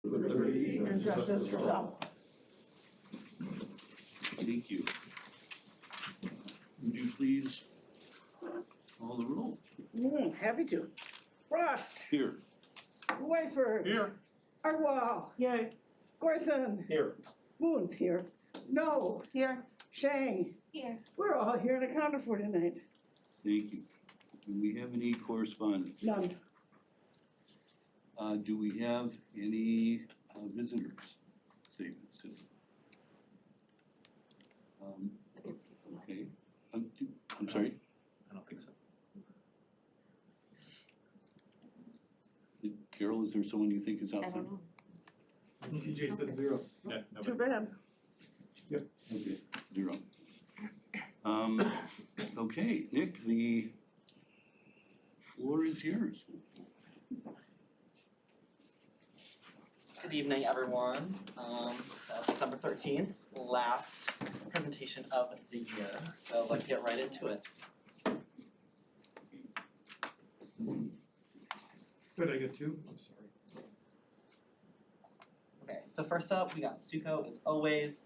liberty and justice for all. Thank you. Would you please call the roll? Happy to. Frost, Here. Weisberg. Here. Arwal. Here. Gorson. Here. Moon's here. No. Here. Shang. Here. We're all here to counter for tonight. Thank you. Do we have any correspondence? None. Do we have any visitors' statements today? Okay. I'm sorry? I don't think so. Carol, is there someone you think is I outside? don't know. TJ said 0. Yeah, Too bad. Okay, 0. Okay, Nick, the floor is yours. Good evening, everyone. So December 13th, last presentation of the year. So let's get right into it. Could I get 2? I'm sorry. Okay, so first up, we got Stuco as always.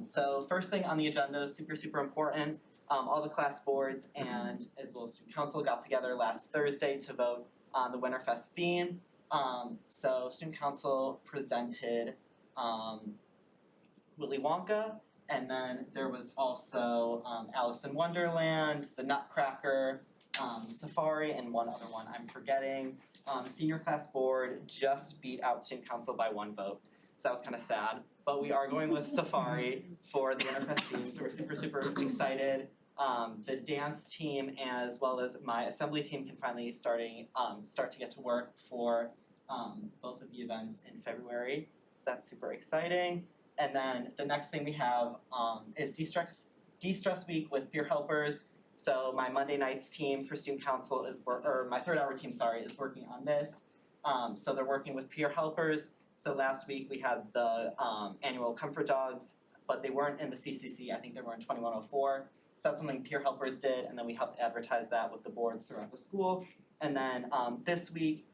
So first thing on the agenda, super important. All the class boards and as well as student council got together last Thursday to vote on the Winterfest theme. So student council presented Willy Wonka, and then there was also Alice in Wonderland, the Nutcracker, Safari, and one other one I'm forgetting. Senior class board just beat out student council by 1 vote, so that was kind of sad. But we are going with Safari for the Winterfest theme, so we're super excited. The dance team as well as my assembly team can finally start to get to work for both of the events in February, so that's super exciting. And then the next thing we have is de-stress week with peer helpers. So my Monday nights team for student council my 3rd hour team, is working on this. So they're working with peer helpers. So last week we had the annual comfort dogs, but they weren't in the CCC. I think they were in 2104. So that's something peer helpers did, and then we helped advertise that with the boards throughout the school. And then this week,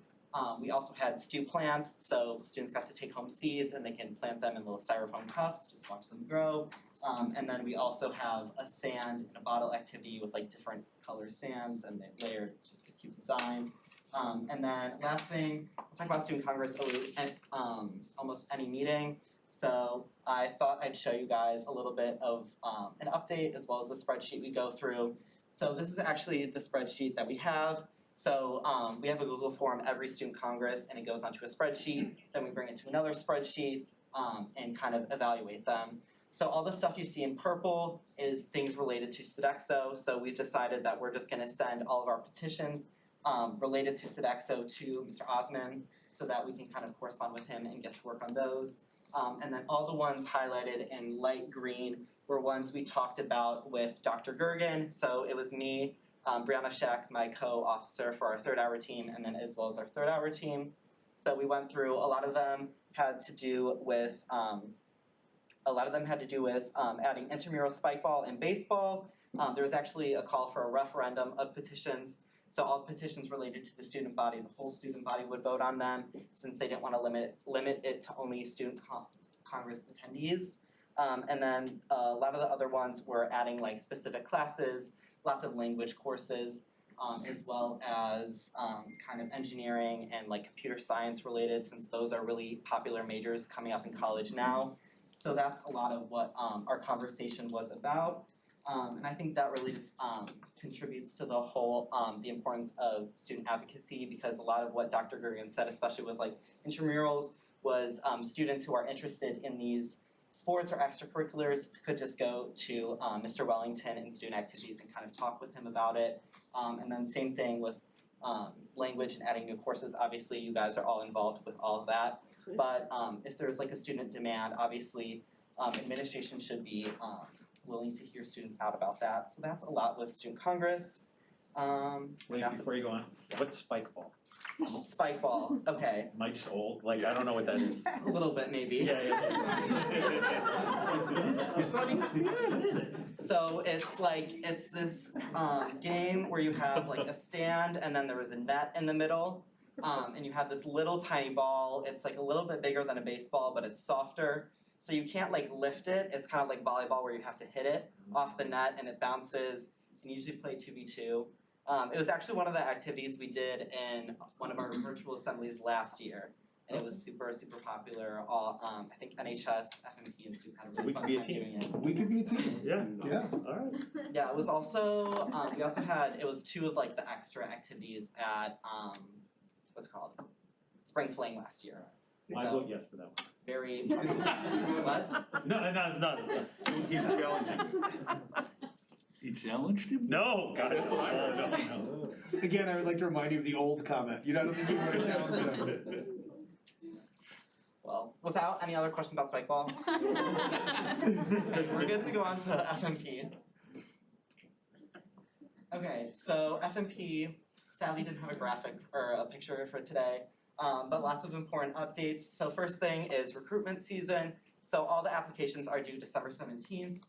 we also had stew plants, so students got to take home seeds and they can plant them in little styrofoam cups, just watch them grow. And then we also have a sand and a bottle activity with like different color sands and they're layered, it's just a cute design. And then last thing, we'll talk about Student Congress at almost any meeting. So I thought I'd show you guys a little bit of an update as well as the spreadsheet we go through. So this is actually the spreadsheet that we have. So we have a Google form every Student Congress and it goes onto a spreadsheet, then we bring it to another spreadsheet and kind of evaluate them. So all the stuff you see in purple is things related to Sodexo. So we've decided that we're just gonna send all of our petitions related to Sodexo to Mr. Osman so that we can kind of correspond with him and get to work on those. And then all the ones highlighted in light green were ones we talked about with Dr. Gergen. So it was me, Brianna Scheck, my co-officer for our 3rd hour team, and then as well as our 3rd hour team. So we went through, a lot of them had to do with adding intramural spike ball and baseball. There was actually a call for a referendum of petitions. So all petitions related to the student body, the whole student body would vote on them since they didn't want to limit it to only student Congress attendees. And then a lot of the other ones were adding like specific classes, lots of language courses, as well as kind of engineering and like computer science related since those are really popular majors coming up in college now. So that's a lot of what our conversation was about. And I think that really just contributes to the whole, the importance of student advocacy because a lot of what Dr. Gergen said, especially with like intramurals, was students who are interested in these sports or extracurriculars could just go to Mr. Wellington in student activities and kind of talk with him about it. And then same thing with language and adding new courses. Obviously, you guys are all involved with all of that. But if there's like a student demand, obviously administration should be willing to hear students out about that. So that's a lot with Student Congress. Wait, before you go on, what's spike ball? Spike ball, okay. Am I just old? Like, I don't know what that is. A little bit maybe. Yeah. What is it? So it's this game where you have like a stand and then there was a net in the middle. And you have this little tiny ball. It's like a little bit bigger than a baseball, but it's softer. So you can't like lift it. It's kind of like volleyball where you have to hit it off the net and it bounces. And you usually play 2v2. It was actually one of the activities we did in one of our virtual assemblies last year. And it was super, super popular. All I think NHS, FMP, and SUP had a So really we fun could be a time team. doing it. We could be a team. Yeah. Yeah. Alright. Yeah, it was also, we also had, it was two of like the extra activities at, what's it called? Spring Fling last year. I So, vote yes for that one. very, what? No. He's challenging. He challenged him? No, God, that's what no. Again, I would like to remind you of the old comment. You don't think you want to challenge them. Well, without any other questions about spikeball, we're good to go on to FMP. Okay, so FMP sadly didn't have a graphic or a picture for today, but lots of important updates. So first thing is recruitment season. So all the applications are due December 17th.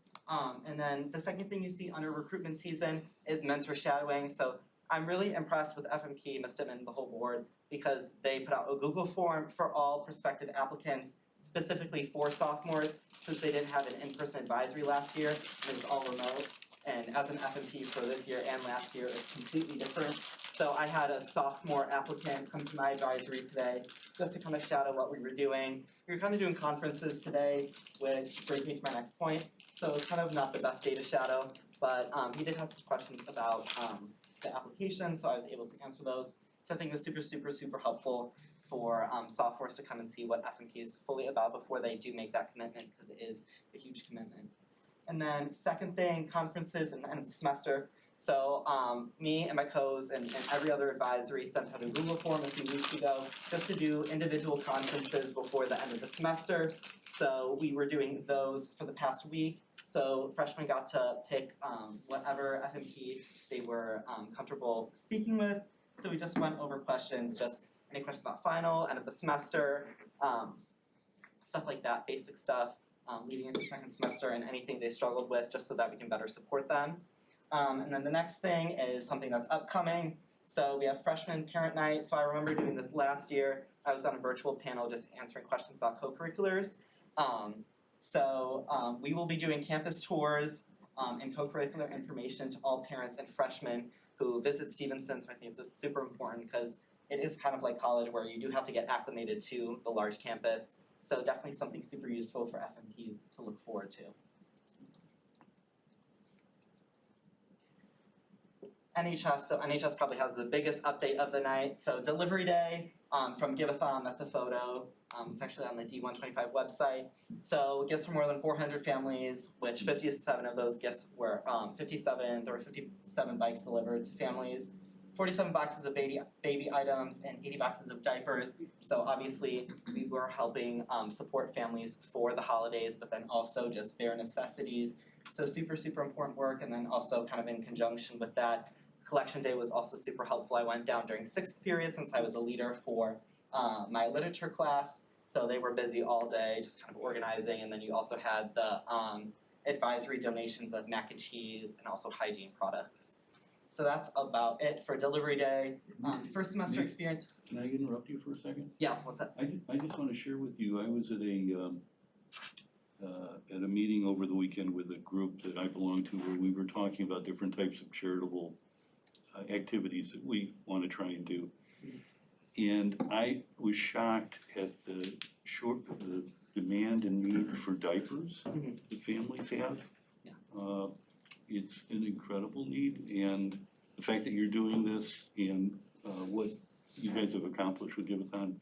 And then the second thing you see under recruitment season is mentor shadowing. So I'm really impressed with FMP, Ms. Dittman, the whole board, because they put out a Google form for all prospective applicants, specifically for sophomores, since they didn't have an in-person advisory last year, and it was all remote. And as an FMP for this year and last year, it's completely different. So I had a sophomore applicant come to my advisory today, just to kind of shadow what we were doing. We were kind of doing conferences today, which brings me to my next point. So it's kind of not the best day to shadow, but he did have some questions about the application, so I was able to answer those. So I think it was super, super, super helpful for sophomores to come and see what FMP is fully about before they do make that commitment, because it is a huge commitment. And then second thing, conferences and the end of the semester. So me and my co's and every other advisory sent out a Google form a few weeks ago just to do individual conferences before the end of the semester. So we were doing those for the past week. So freshmen got to pick whatever FMP they were comfortable speaking with. So we just went over questions, just any questions about final, end of the semester, stuff like that, basic stuff, leading into second semester and anything they struggled with, just so that we can better support them. And then the next thing is something that's upcoming. So we have freshman parent night. So I remember doing this last year. I was on a virtual panel just answering questions about co-curriculars. We will be doing campus tours and co-curricular information to all parents and freshmen who visit Stevenson. So I think it's super important because it is kind of like college where you do have to get acclimated to the large campus. So definitely something super useful for FMPs to look forward to. NHS, so NHS probably has the biggest update of the night. So delivery day from Giveathon, that's a photo. It's actually on the D125 website. So gifts for more than 400 families, which 57 of those gifts were, there were 57 bikes delivered to families, 47 boxes of baby items, and 80 boxes of diapers. So obviously we were helping support families for the holidays, but then also just bare necessities. So super, super important work. And then also kind of in conjunction with that, collection day was also super helpful. I went down during 6th period since I was a leader for my literature class. So they were busy all day, just kind of organizing. And then you also had the advisory donations of mac and cheese and also hygiene products. So that's about it for delivery day. First semester experience. Can I interrupt you for a second? Yeah, what's that? I just want to share with you, I was at a meeting over the weekend with a group that I belong to where we were talking about different types of charitable activities that we want to try and do. And I was shocked at the demand and need for diapers that families have. Yeah. It's an incredible need, and the fact that you're doing this and what you guys have accomplished with Giveathon,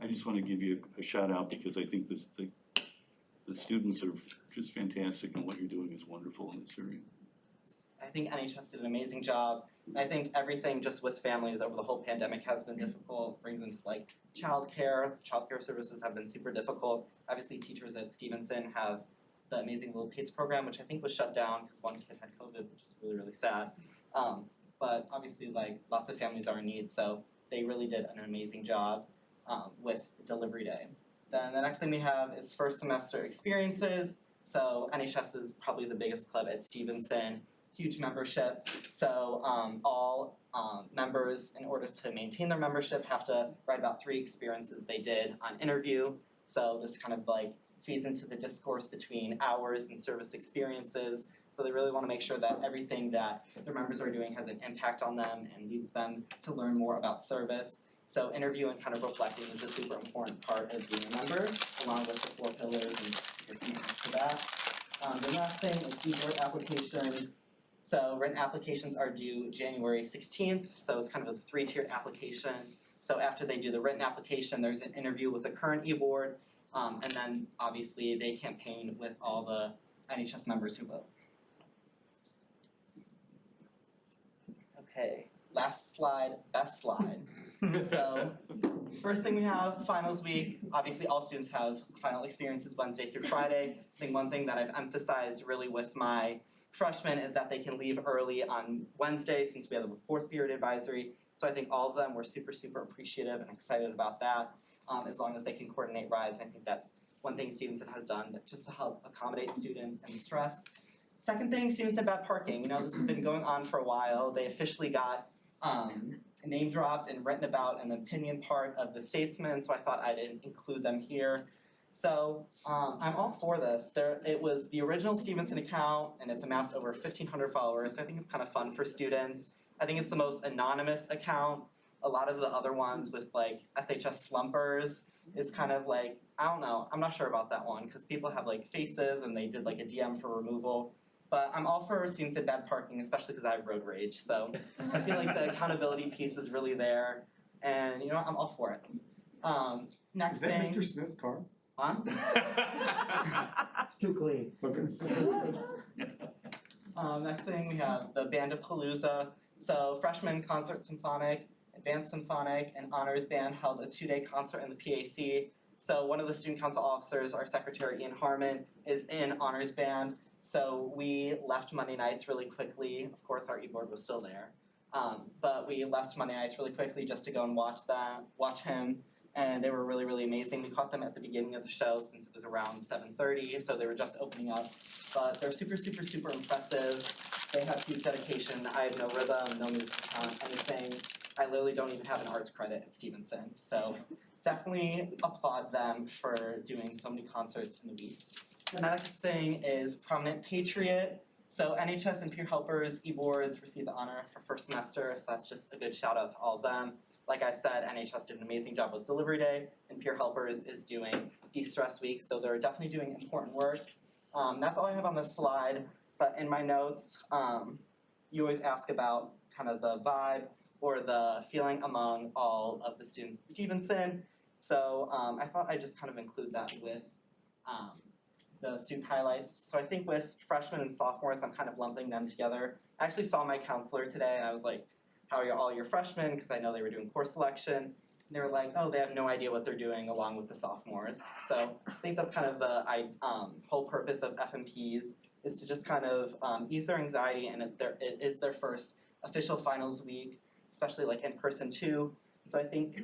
I just want to give you a shout out because I think the students are just fantastic and what you're doing is wonderful in this area. I think NHS did an amazing job. I think everything just with families over the whole pandemic has been difficult, brings into like childcare. Childcare services have been super difficult. Obviously teachers at Stevenson have the amazing Little Pates program, which I think was shut down because one kid had COVID, which is really, really sad. But obviously like lots of families are in need, so they really did an amazing job with delivery day. Then the next thing we have is first semester experiences. So NHS is probably the biggest club at Stevenson. huge membership. So all members, in order to maintain their membership, have to write about 3 experiences they did on interview. So this kind of like feeds into the discourse between hours and service experiences. So they really want to make sure that everything that their members are doing has an impact on them and leads them to learn more about service. So interview and kind of reflecting is a super important part of being a member, along with the 4 pillars and your feedback for that. The last thing is e-board applications. So written applications are due January 16th, so it's kind of a 3-tiered application. So after they do the written application, there's an interview with the current e-board, and then obviously they campaign with all the NHS members who vote. Okay, last slide, best slide. So first thing we have, finals week. Obviously all students have final experiences Wednesday through Friday. I think one thing that I've emphasized really with my freshmen is that they can leave early on Wednesday since we have a 4th period advisory. So I think all of them were super, super appreciative and excited about that, as long as they can coordinate rides. And I think that's one thing Stevenson has done just to help accommodate students and the stress. Second thing, students have bad parking. You know, this has been going on for a while. They officially got name dropped and written about in the opinion part of the Statesman, so I thought I'd include them here. So I'm all for this. It was the original Stevenson account, and it's amassed over 1,500 followers, so I think it's kind of fun for students. I think it's the most anonymous account. A lot of the other ones with like SHS slumpers is kind of like, I don't know, I'm not sure about that one, because people have like faces and they did like a DM for removal. But I'm all for students at bad parking, especially because I have road rage. So I feel like the accountability piece is really there. And you know what, I'm all for it. Next Is that thing. Mr. Smith's car? Huh? It's too clean. Okay. Next thing we have the Bandapalooza. So freshman concert symphonic, advanced symphonic, and honors band held a 2-day concert in the PAC. So one of the student council officers, our secretary Ian Harmon, is in honors band. So we left Monday nights really quickly. Of course, our e-board was still there. But we left Monday nights really quickly just to go and watch him. And they were really, really amazing. We caught them at the beginning of the show since it was around 7:30, so they were just opening up. But they're super, super, super impressive. They have huge dedication. I have no rhythm, no musical talent, anything. I literally don't even have an arts credit at Stevenson. So definitely applaud them for doing so many concerts in the week. The next thing is Prominent Patriot. So NHS and peer helpers, e-boards receive the honor for first semester, so that's just a good shout out to all of them. Like I said, NHS did an amazing job with Delivery Day, and peer helpers is doing De-Stress Week, so they're definitely doing important work. That's all I have on this slide, but in my notes, you always ask about kind of the vibe or the feeling among all of the students at Stevenson. So I thought I'd just kind of include that with the student highlights. So I think with freshmen and sophomores, I'm kind of lumping them together. I actually saw my counselor today and I was like, how are all your freshmen? Because I know they were doing course selection. And they were like, oh, they have no idea what they're doing along with the sophomores. So I think that's kind of the whole purpose of FMPs is to just kind of ease their anxiety, and it is their first official finals week, especially like in person too. So I think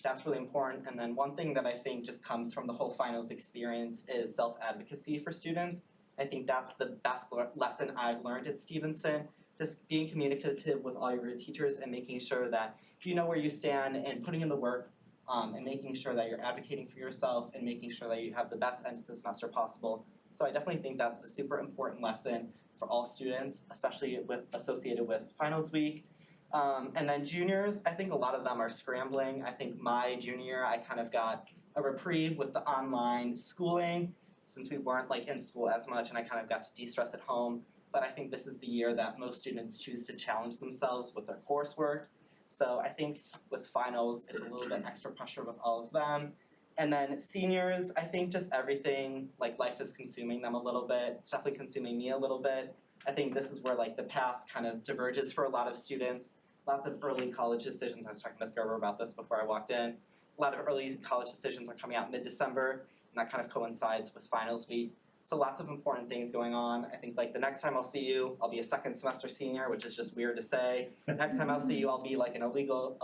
that's really important. And then one thing that I think just comes from the whole finals experience is self-advocacy for students. I think that's the best lesson I've learned at Stevenson. Just being communicative with all your teachers and making sure that you know where you stand and putting in the work and making sure that you're advocating for yourself and making sure that you have the best end to the semester possible. So I definitely think that's a super important lesson for all students, especially associated with finals week. And then juniors, I think a lot of them are scrambling. I think my junior year, I kind of got a reprieve with the online schooling since we weren't like in school as much, and I kind of got to de-stress at home. But I think this is the year that most students choose to challenge themselves with their coursework. So I think with finals, it's a little bit extra pressure with all of them. And then seniors, I think just everything, like life is consuming them a little bit. It's definitely consuming me a little bit. I think this is where like the path kind of diverges for a lot of students. Lots of early college decisions. I was talking to Ms. Gerber about this before I walked in. A lot of early college decisions are coming out mid-December, and that kind of coincides with finals week. So lots of important things going on. I think like the next time I'll see you, I'll be a second semester senior, which is just weird to say. Next time I'll see you, I'll be like a legal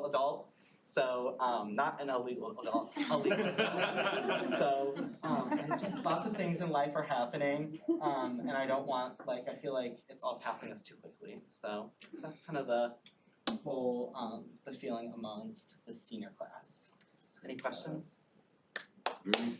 adult. So, not an illegal adult. So, and just lots of things in life are happening, and I don't want, I feel like it's all passing us too quickly. So that's kind of the whole, the feeling amongst the senior class. Any questions? Very,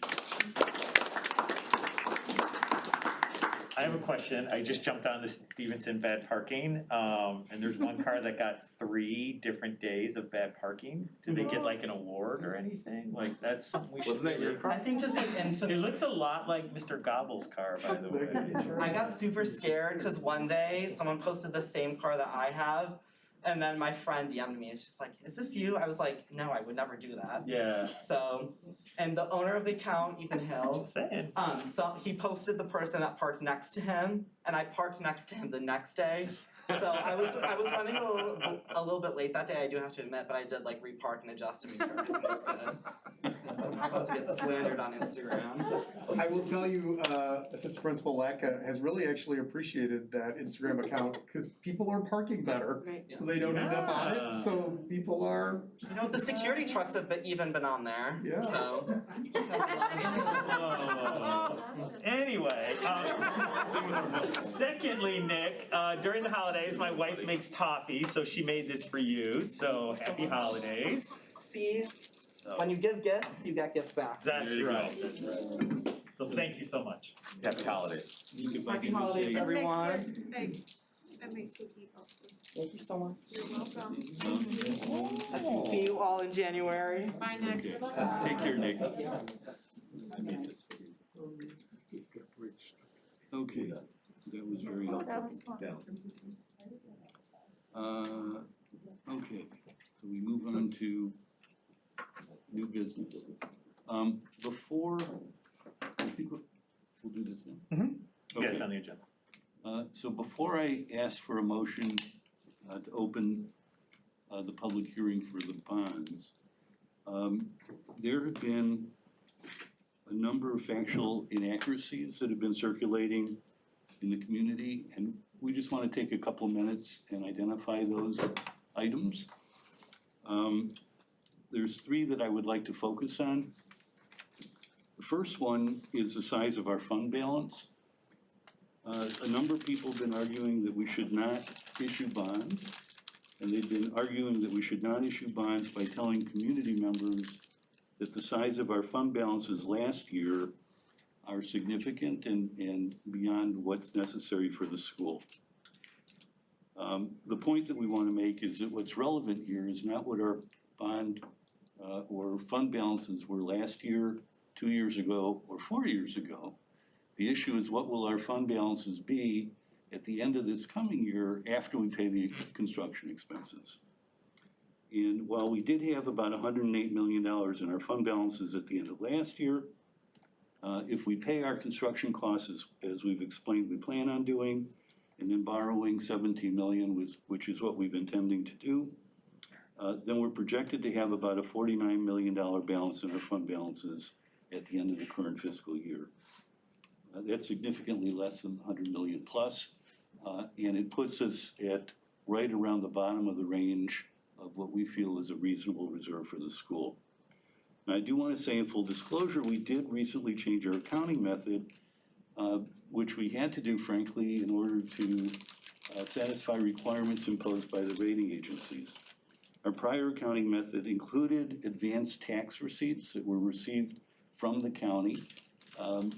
I have a question. I just jumped on the Stevenson bad parking, and there's one car that got 3 different days of bad parking. Did they get like an award or anything? Like, that's something we should. Wasn't that your really- car? I think just like It infinite. looks a lot like Mr. Gobble's car, by the way. I got super scared because one day someone posted the same car that I have, and then my friend DM'd me. It's just like, "Is this you?" I was like, "No, I would never do that." Yeah, So, and the owner of the account, Ethan Hill, saying. so he posted the person that parked next to him, and I parked next to him the next day. So I was running a little bit late that day, I do have to admit, but I did like repark and adjust to make sure everything was good. So I'm not about to get slandered on Instagram. I will tell you, Assistant Principal Lacka has really actually appreciated that Instagram account because people are parking better, Right. so they don't end up on Yeah. it. So people are, You know, the security trucks have even been on there, Yeah. so. Just has a lot of- Whoa. Anyway, secondly, Nick, during the holidays, my wife makes toffee, so she made this for you. So happy holidays. See, So when you give gifts, you get gifts back. that's There you go. right. That's right. So thank you so much. Happy holidays. if I Happy can just holidays, say, everyone. That makes cookies also. Thank you so much. You're welcome. I'll see you all in January. Bye next. okay, take care, Nick. Okay, that was very helpful. Okay, so we move on to new business. Before, I think we'll do this now. Mhm. Okay. Yes, on the agenda. So before I ask for a motion to open the public hearing for the bonds, there have been a number of factual inaccuracies that have been circulating in the community, and we just want to take a couple of minutes and identify those items. There's 3 that I would like to focus on. The first one is the size of our fund balance. A number of people have been arguing that we should not issue bonds, and they've been arguing that we should not issue bonds by telling community members that the size of our fund balances last year are significant and beyond what's necessary for the school. The point that we want to make is that what's relevant here is not what our bond or fund balances were last year, 2 years ago, or 4 years ago. The issue is what will our fund balances be at the end of this coming year after we pay the construction expenses. And while we did have about $108 million in our fund balances at the end of last year, if we pay our construction costs as we've explained we plan on doing, and then borrowing $17 million, which is what we've intending to do, then we're projected to have about a $49 million balance in our fund balances at the end of the current fiscal year. That's significantly less than 100 million plus, and it puts us at right around the bottom of the range of what we feel is a reasonable reserve for the school. And I do want to say in full disclosure, we did recently change our accounting method, which we had to do frankly in order to satisfy requirements imposed by the rating agencies. Our prior accounting method included advanced tax receipts that were received from the county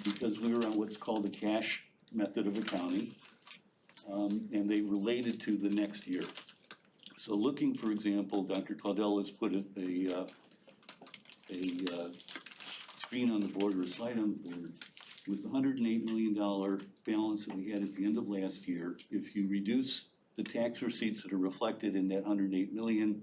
because we were on what's called the cash method of accounting, and they related to the next year. So looking, for example, Dr. Claudel has put a screen on the board or a slide on the board with the $108 million balance that we had at the end of last year. If you reduce the tax receipts that are reflected in that $108 million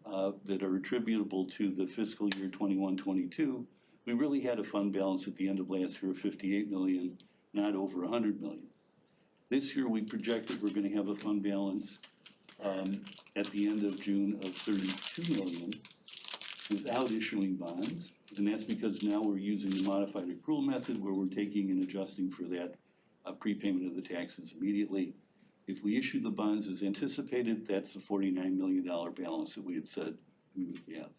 that are attributable to the fiscal year 21-22, we really had a fund balance at the end of last year of $58 million, not over $100 million. This year we projected we're going to have a fund balance at the end of June of $32 million without issuing bonds. And that's because now we're using the modified accrual method where we're taking and adjusting for that prepayment of the taxes immediately. If we issue the bonds as anticipated, that's the $49 million balance that we had said we would have.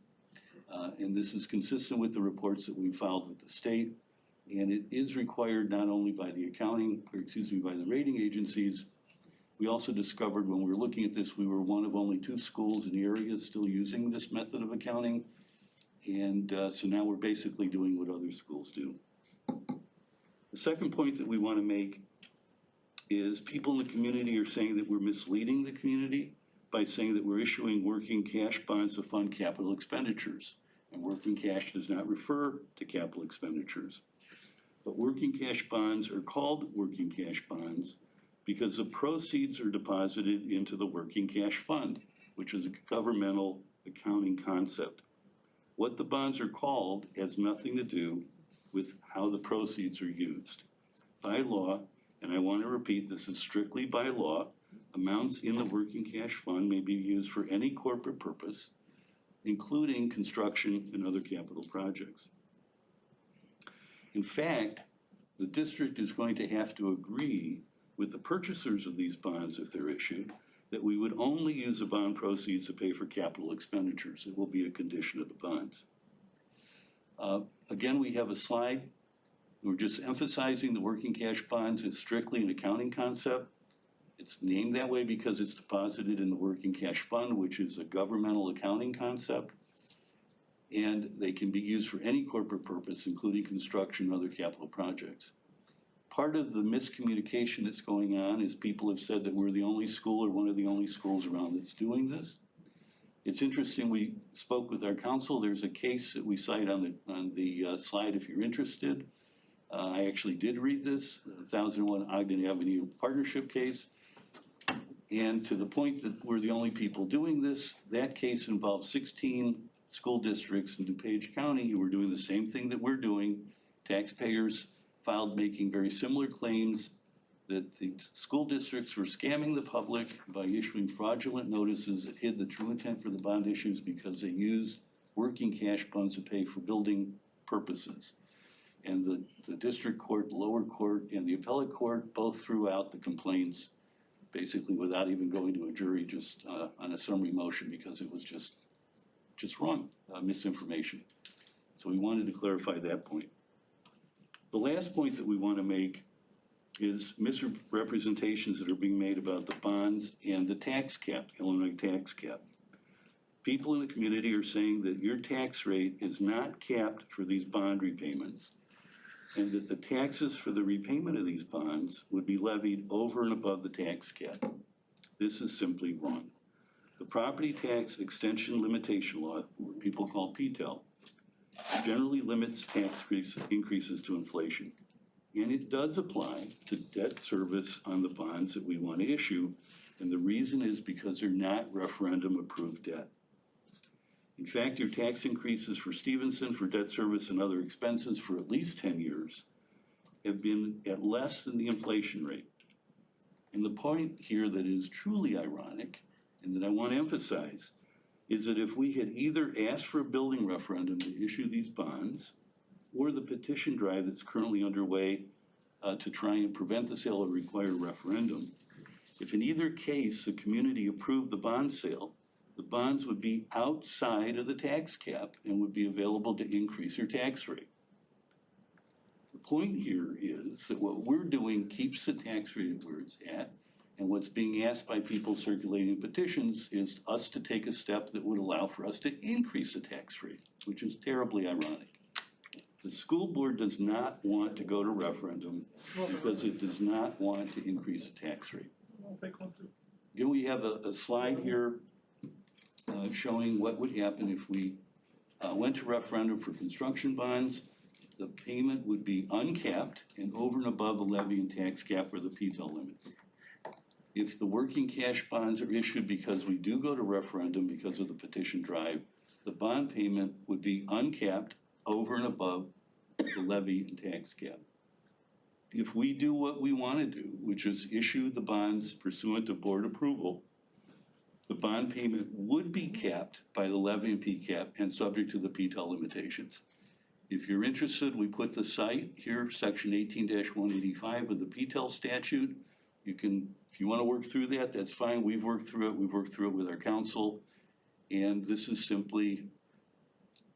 And this is consistent with the reports that we filed with the state. And it is required not only by the by the rating agencies. We also discovered when we were looking at this, we were one of only 2 schools in the area still using this method of accounting. And so now we're basically doing what other schools do. The second point that we want to make is people in the community are saying that we're misleading the community by saying that we're issuing working cash bonds to fund capital expenditures. And working cash does not refer to capital expenditures. But working cash bonds are called working cash bonds because the proceeds are deposited into the working cash fund, which is a governmental accounting concept. What the bonds are called has nothing to do with how the proceeds are used. By law, and I want to repeat, this is strictly by law, amounts in the working cash fund may be used for any corporate purpose, including construction and other capital projects. In fact, the district is going to have to agree with the purchasers of these bonds, if they're issued, that we would only use the bond proceeds to pay for capital expenditures. It will be a condition of the bonds. Again, we have a slide. We're just emphasizing the working cash bonds is strictly an accounting concept. It's named that way because it's deposited in the working cash fund, which is a governmental accounting concept. And they can be used for any corporate purpose, including construction and other capital projects. Part of the miscommunication that's going on is people have said that we're the only school or one of the only schools around that's doing this. It's interesting, we spoke with our council. There's a case that we cite on the slide if you're interested. I actually did read this, 1001 Ogden Avenue partnership case. And to the point that we're the only people doing this, that case involved 16 school districts in DuPage County who were doing the same thing that we're doing. Taxpayers filed making very similar claims that the school districts were scamming the public by issuing fraudulent notices that hid the true intent for the bond issues because they used working cash funds to pay for building purposes. And the district court, the lower court, and the appellate court both threw out the complaints basically without even going to a jury, just on a summary motion because it was just wrong, misinformation. So we wanted to clarify that point. The last point that we want to make is misrepresentations that are being made about the bonds and the tax cap, Illinois tax cap. People in the community are saying that your tax rate is not capped for these bond repayments and that the taxes for the repayment of these bonds would be levied over and above the tax cap. This is simply wrong. The property tax extension limitation law, what people call PTEL, generally limits tax increases to inflation. And it does apply to debt service on the bonds that we want to issue. And the reason is because they're not referendum approved debt. In fact, your tax increases for Stevenson for debt service and other expenses for at least 10 years have been at less than the inflation rate. And the point here that is truly ironic and that I want to emphasize is that if we had either asked for a building referendum to issue these bonds or the petition drive that's currently underway to try and prevent the sale or require a referendum, if in either case the community approved the bond sale, the bonds would be outside of the tax cap and would be available to increase your tax rate. The point here is that what we're doing keeps the tax rate where it's at, and what's being asked by people circulating petitions is us to take a step that would allow for us to increase the tax rate, which is terribly ironic. The school board does not want to go to referendum because it does not want to increase the tax rate. Again, we have a slide here showing what would happen if we went to referendum for construction bonds. The payment would be uncapped and over and above the levy and tax cap or the PTEL limits. If the working cash bonds are issued because we do go to referendum because of the petition drive, the bond payment would be uncapped over and above the levy and tax cap. If we do what we want to do, which is issue the bonds pursuant to board approval, the bond payment would be capped by the levy and PCAP and subject to the PTEL limitations. If you're interested, we put the site here, section 18-185 of the PTEL statute. You can, if you want to work through that, that's fine. We've worked through it. We've worked through it with our council. And this is simply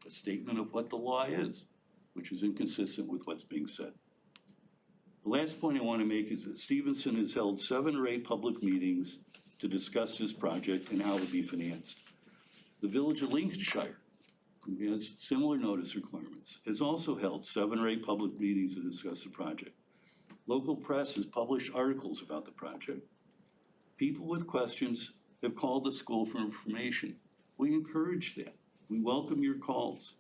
a statement of what the law is, which is inconsistent with what's being said. The last point I want to make is that Stevenson has held 7 or 8 public meetings to discuss this project and how it will be financed. The village of Lincolnshire, who has similar notice requirements, has also held 7 or 8 public meetings to discuss the project. Local press has published articles about the project. People with questions have called the school for information. We encourage that. We welcome your calls.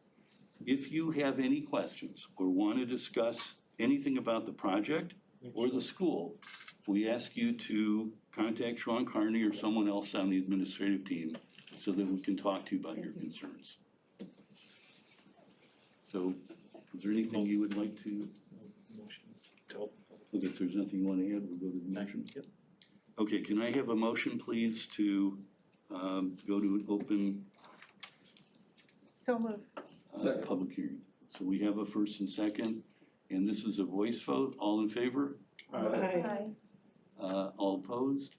If you have any questions or want to discuss anything about the project or the school, we ask you to contact Sean Carney or someone else on the administrative team so that we can talk to you about your concerns. So, is there anything you would like to? Motion to open. Okay, if there's nothing you want to add, we'll go to the motion. Yep. Okay, can I have a motion, please, to go to an open So moved. public hearing? So we have a first and second, and this is a voice vote. All in favor? Aye. All opposed?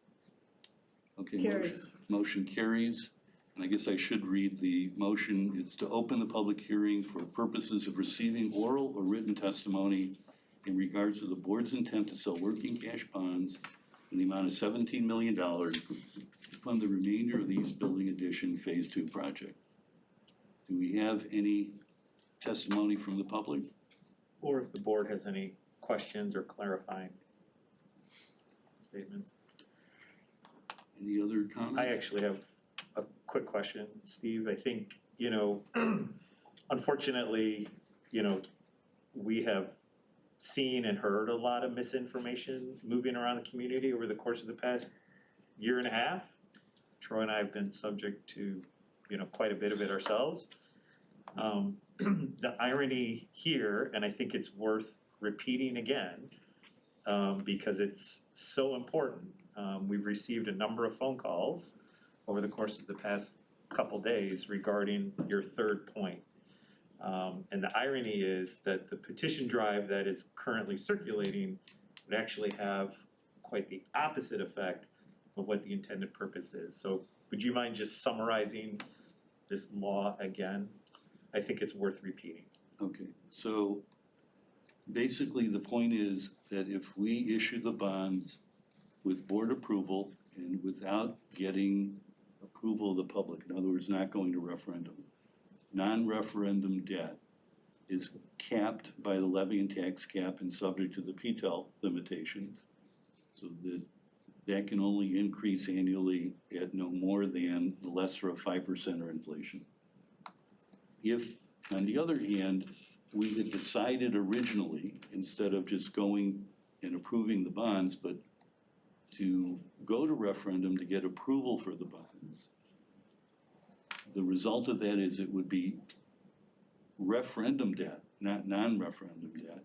Okay, Carries. motion carries. And I guess I should read the motion. It's to open the public hearing for purposes of receiving oral or written testimony in regards to the board's intent to sell working cash bonds in the amount of $17 million to fund the remainder of the East Building Addition Phase 2 project. Do we have any testimony from the public? Or if the board has any questions or clarifying statements. Any other comments? I actually have a quick question, Steve. I think, unfortunately, we have seen and heard a lot of misinformation moving around the community over the course of the past year and a half. Troy and I have been subject to, quite a bit of it ourselves. The irony here, and I think it's worth repeating again, because it's so important. We've received a number of phone calls over the course of the past couple days regarding your third point. And the irony is that the petition drive that is currently circulating would actually have quite the opposite effect of what the intended purpose is. So would you mind just summarizing this law again? I think it's worth repeating. Okay, so basically the point is that if we issue the bonds with board approval and without getting approval of the public, in other words, not going to referendum, non-referendum debt is capped by the levy and tax cap and subject to the PTEL limitations, so that can only increase annually at no more than the lesser of 5% or inflation. If, on the other hand, we had decided originally, instead of just going and approving the bonds, but to go to referendum to get approval for the bonds, the result of that is it would be referendum debt, not non-referendum debt,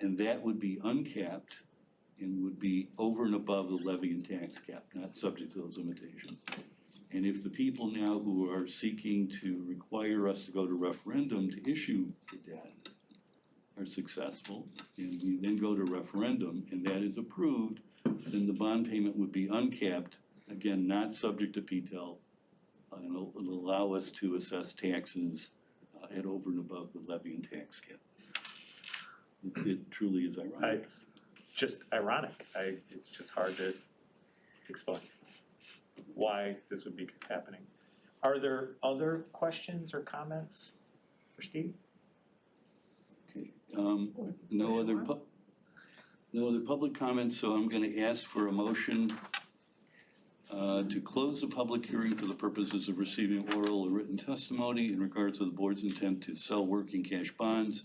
and that would be uncapped and would be over and above the levy and tax cap, not subject to those limitations. And if the people now who are seeking to require us to go to referendum to issue the debt are successful, and we then go to referendum and that is approved, then the bond payment would be uncapped, again, not subject to PTEL, and it'll allow us to assess taxes at over and above the levy and tax cap. It truly is ironic. It's just ironic. It's just hard to explain why this would be happening. Are there other questions or comments for Steve? Okay, no other public comments, so I'm gonna ask for a motion to close the public hearing for the purposes of receiving oral or written testimony in regards to the board's intent to sell working cash bonds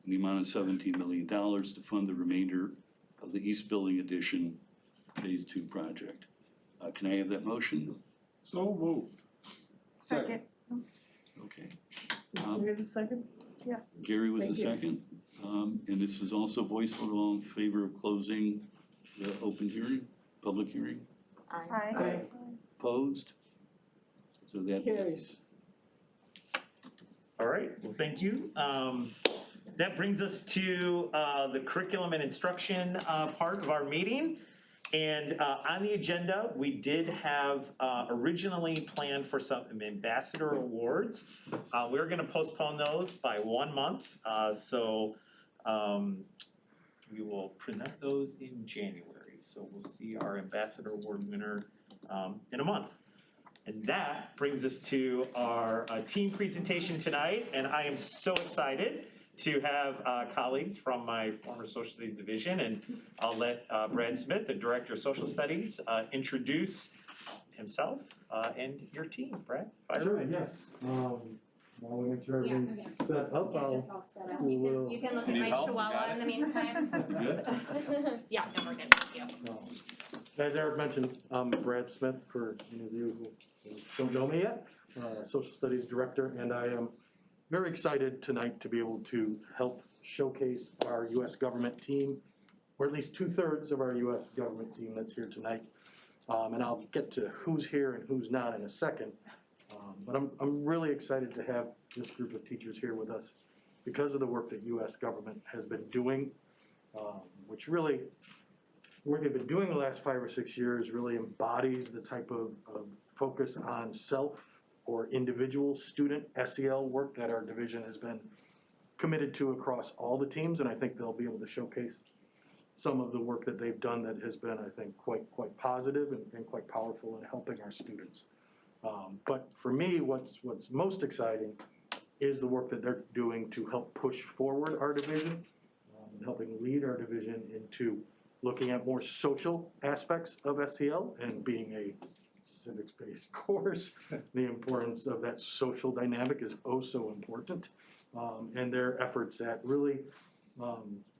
in the amount of $17 million to fund the remainder of the East Building Addition Phase 2 project. Can I have that motion? So moved. Second. Okay. You hear the second? Gary was the Thank you. second. And this is also voice vote, all in favor of closing the open hearing, public hearing? Aye. Opposed? So that Carries. All right, well, thank you. That brings us to the curriculum and instruction part of our meeting. And on the agenda, we did have originally planned for some ambassador awards. We're gonna postpone those by 1 month, so we will present those in January. So we'll see our ambassador award winner in a month. And that brings us to our team presentation tonight, and I am so excited to have colleagues from my former social studies division, and I'll let Brad Smith, the director of social studies, introduce himself and your team. Brad, fire Sure, away. yes. While we make sure everything's set up, Yeah, I'll, it's all set up. we You will- can, you can look Do at you my need help? You chihuahua got in the it? meantime. Good? Yeah, no, we're good, thank you. As Eric mentioned, I'm Brad Smith, for any of you who don't know me yet, Social Studies Director, and I am very excited tonight to be able to help showcase our U.S. government team, or at least 2/3 of our U.S. government team that's here tonight. And I'll get to who's here and who's not in a second. But I'm really excited to have this group of teachers here with us because of the work that U.S. government has been doing, which really, work they've been doing the last 5 or 6 years really embodies the type of focus on self or individual student SEL work that our division has been committed to across all the teams, and I think they'll be able to showcase some of the work that they've done that has been, I think, quite positive and quite powerful in helping our students. But for me, what's most exciting is the work that they're doing to help push forward our division, and helping lead our division into looking at more social aspects of SEL, and being a civics-based course, the importance of that social dynamic is oh so important. And their efforts at really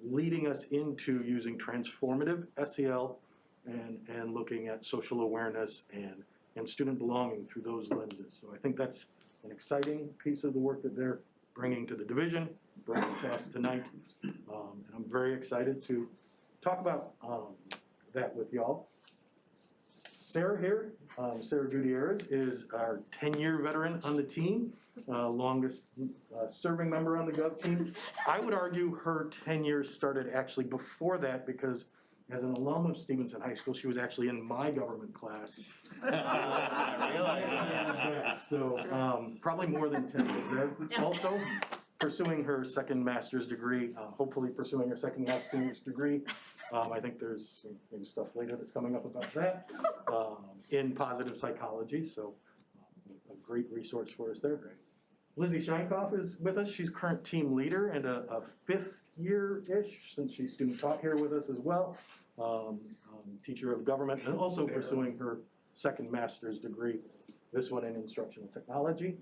leading us into using transformative SEL and looking at social awareness and student belonging through those lenses. So I think that's an exciting piece of the work that they're bringing to the division, bringing to us tonight. And I'm very excited to talk about that with y'all. Sarah here, Sarah Gutierrez, is our 10-year veteran on the team, longest serving member on the Gov team. I would argue her 10 years started actually before that, because as an alum of Stevenson High School, she was actually in my government class. I realize that. So probably more than 10 years there. Also pursuing her second master's degree, hopefully pursuing her second master's degree. I think there's maybe stuff later that's coming up about that, in positive psychology, so a great resource for us there. Lizzie Scheinkoff is with us. She's current team leader and a 5th year-ish since she's student taught here with us as well. Teacher of government, and also pursuing her second master's degree, this one in instructional technology.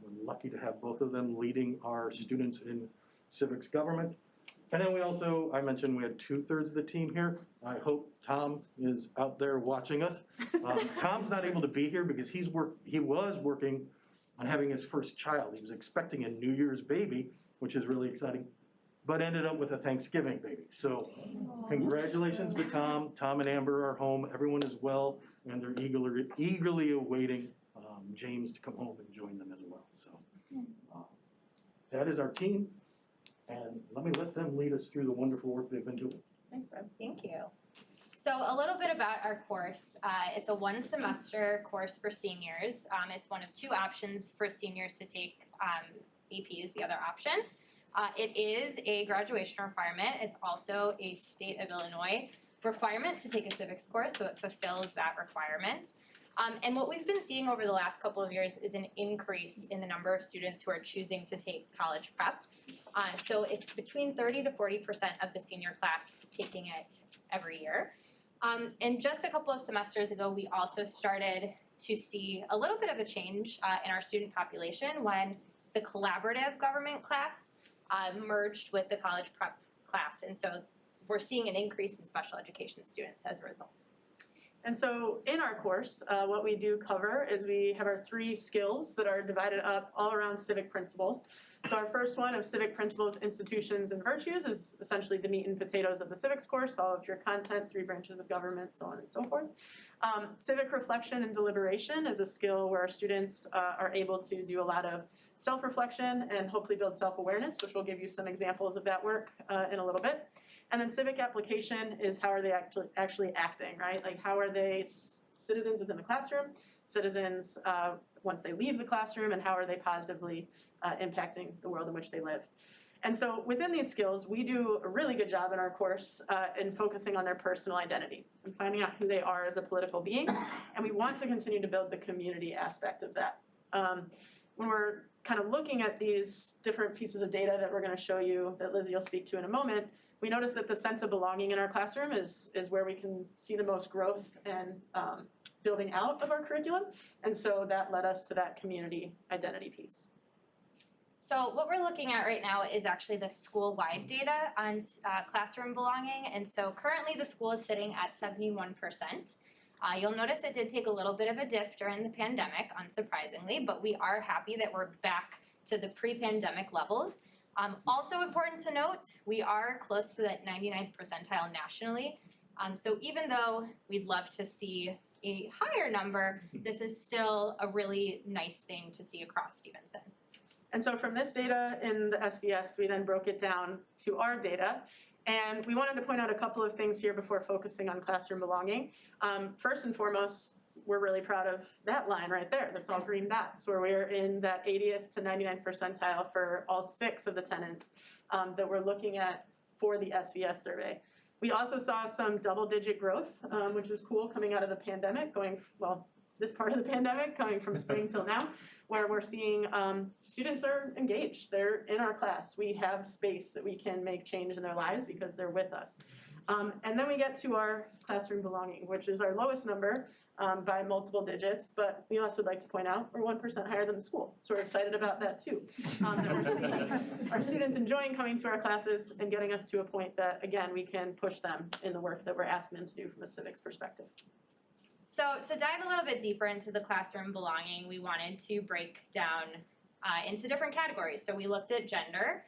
We're lucky to have both of them leading our students in civics government. And then we also, I mentioned we had 2/3 of the team here. I hope Tom is out there watching us. Tom's not able to be here because he was working on having his first child. He was expecting a New Year's baby, which is really exciting, but ended up with a Thanksgiving baby. So congratulations to Tom. Tom and Amber are home. Everyone is well, and they're eagerly awaiting James to come home and join them as well. So that is our team. And let me let them lead us through the wonderful work they've been doing. Thanks, Rob. Thank you. So a little bit about our course. It's a 1-semester course for seniors. It's one of 2 options for seniors to take. AP is the other option. It is a graduation requirement. It's also a state of Illinois requirement to take a civics course, so it fulfills that requirement. And what we've been seeing over the last couple of years is an increase in the number of students who are choosing to take college prep. So it's between 30 to 40% of the senior class taking it every year. And just a couple of semesters ago, we also started to see a little bit of a change in our student population when the collaborative government class merged with the college prep class. And so we're seeing an increase in special education students as a result. And so in our course, what we do cover is we have our 3 skills that are divided up all around civic principles. So our first one of civic principles, institutions, and virtues is essentially the meat and potatoes of the civics course, all of your content, 3 branches of government, so on and so forth. Civic reflection and deliberation is a skill where our students are able to do a lot of self-reflection and hopefully build self-awareness, which we'll give you some examples of that work in a little bit. And then civic application is how are they actually acting, right? Like how are they citizens within the classroom, citizens once they leave the classroom, and how are they positively impacting the world in which they live. And so within these skills, we do a really good job in our course in focusing on their personal identity and finding out who they are as a political being. And we want to continue to build the community aspect of that. When we're kind of looking at these different pieces of data that we're going to show you, that Lizzie will speak to in a moment, we notice that the sense of belonging in our classroom is where we can see the most growth and building out of our curriculum. And so that led us to that community identity piece. So what we're looking at right now is actually the school-wide data on classroom belonging. And so currently the school is sitting at 71%. You'll notice it did take a little bit of a dip during the pandemic, unsurprisingly, but we are happy that we're back to the pre-pandemic levels. Also important to note, we are close to that 99th percentile nationally. So even though we'd love to see a higher number, this is still a really nice thing to see across Stevenson. And so from this data in the SVS, we then broke it down to our data. And we wanted to point out a couple of things here before focusing on classroom belonging. First and foremost, we're really proud of that line right there. That's all green dots, where we're in that 80th to 99th percentile for all 6 of the tenants that we're looking at for the SVS survey. We also saw some double-digit growth, which is cool, coming out of the pandemic, this part of the pandemic, coming from spring till now, where we're seeing students are engaged. They're in our class. We have space that we can make change in their lives because they're with us. And then we get to our classroom belonging, which is our lowest number by multiple digits, but we also would like to point out we're 1% higher than the school. So we're excited about that too, that we're seeing our students enjoying coming to our classes and getting us to a point that, again, we can push them in the work that we're asking them to do from a civics perspective. So to dive a little bit deeper into the classroom belonging, we wanted to break down into different categories. So we looked at gender.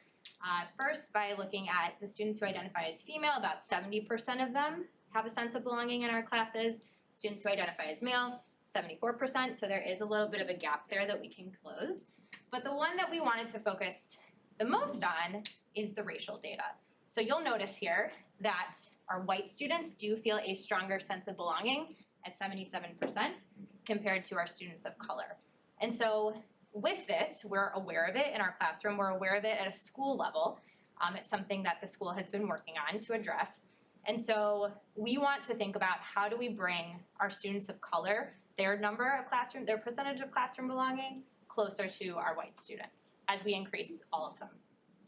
First, by looking at the students who identify as female, about 70% of them have a sense of belonging in our classes. Students who identify as male, 74%, so there is a little bit of a gap there that we can close. But the one that we wanted to focus the most on is the racial data. So you'll notice here that our white students do feel a stronger sense of belonging at 77% compared to our students of color. And so with this, we're aware of it in our classroom, we're aware of it at a school level. It's something that the school has been working on to address. And so we want to think about how do we bring our students of color, their percentage of classroom belonging, closer to our white students as we increase all of them.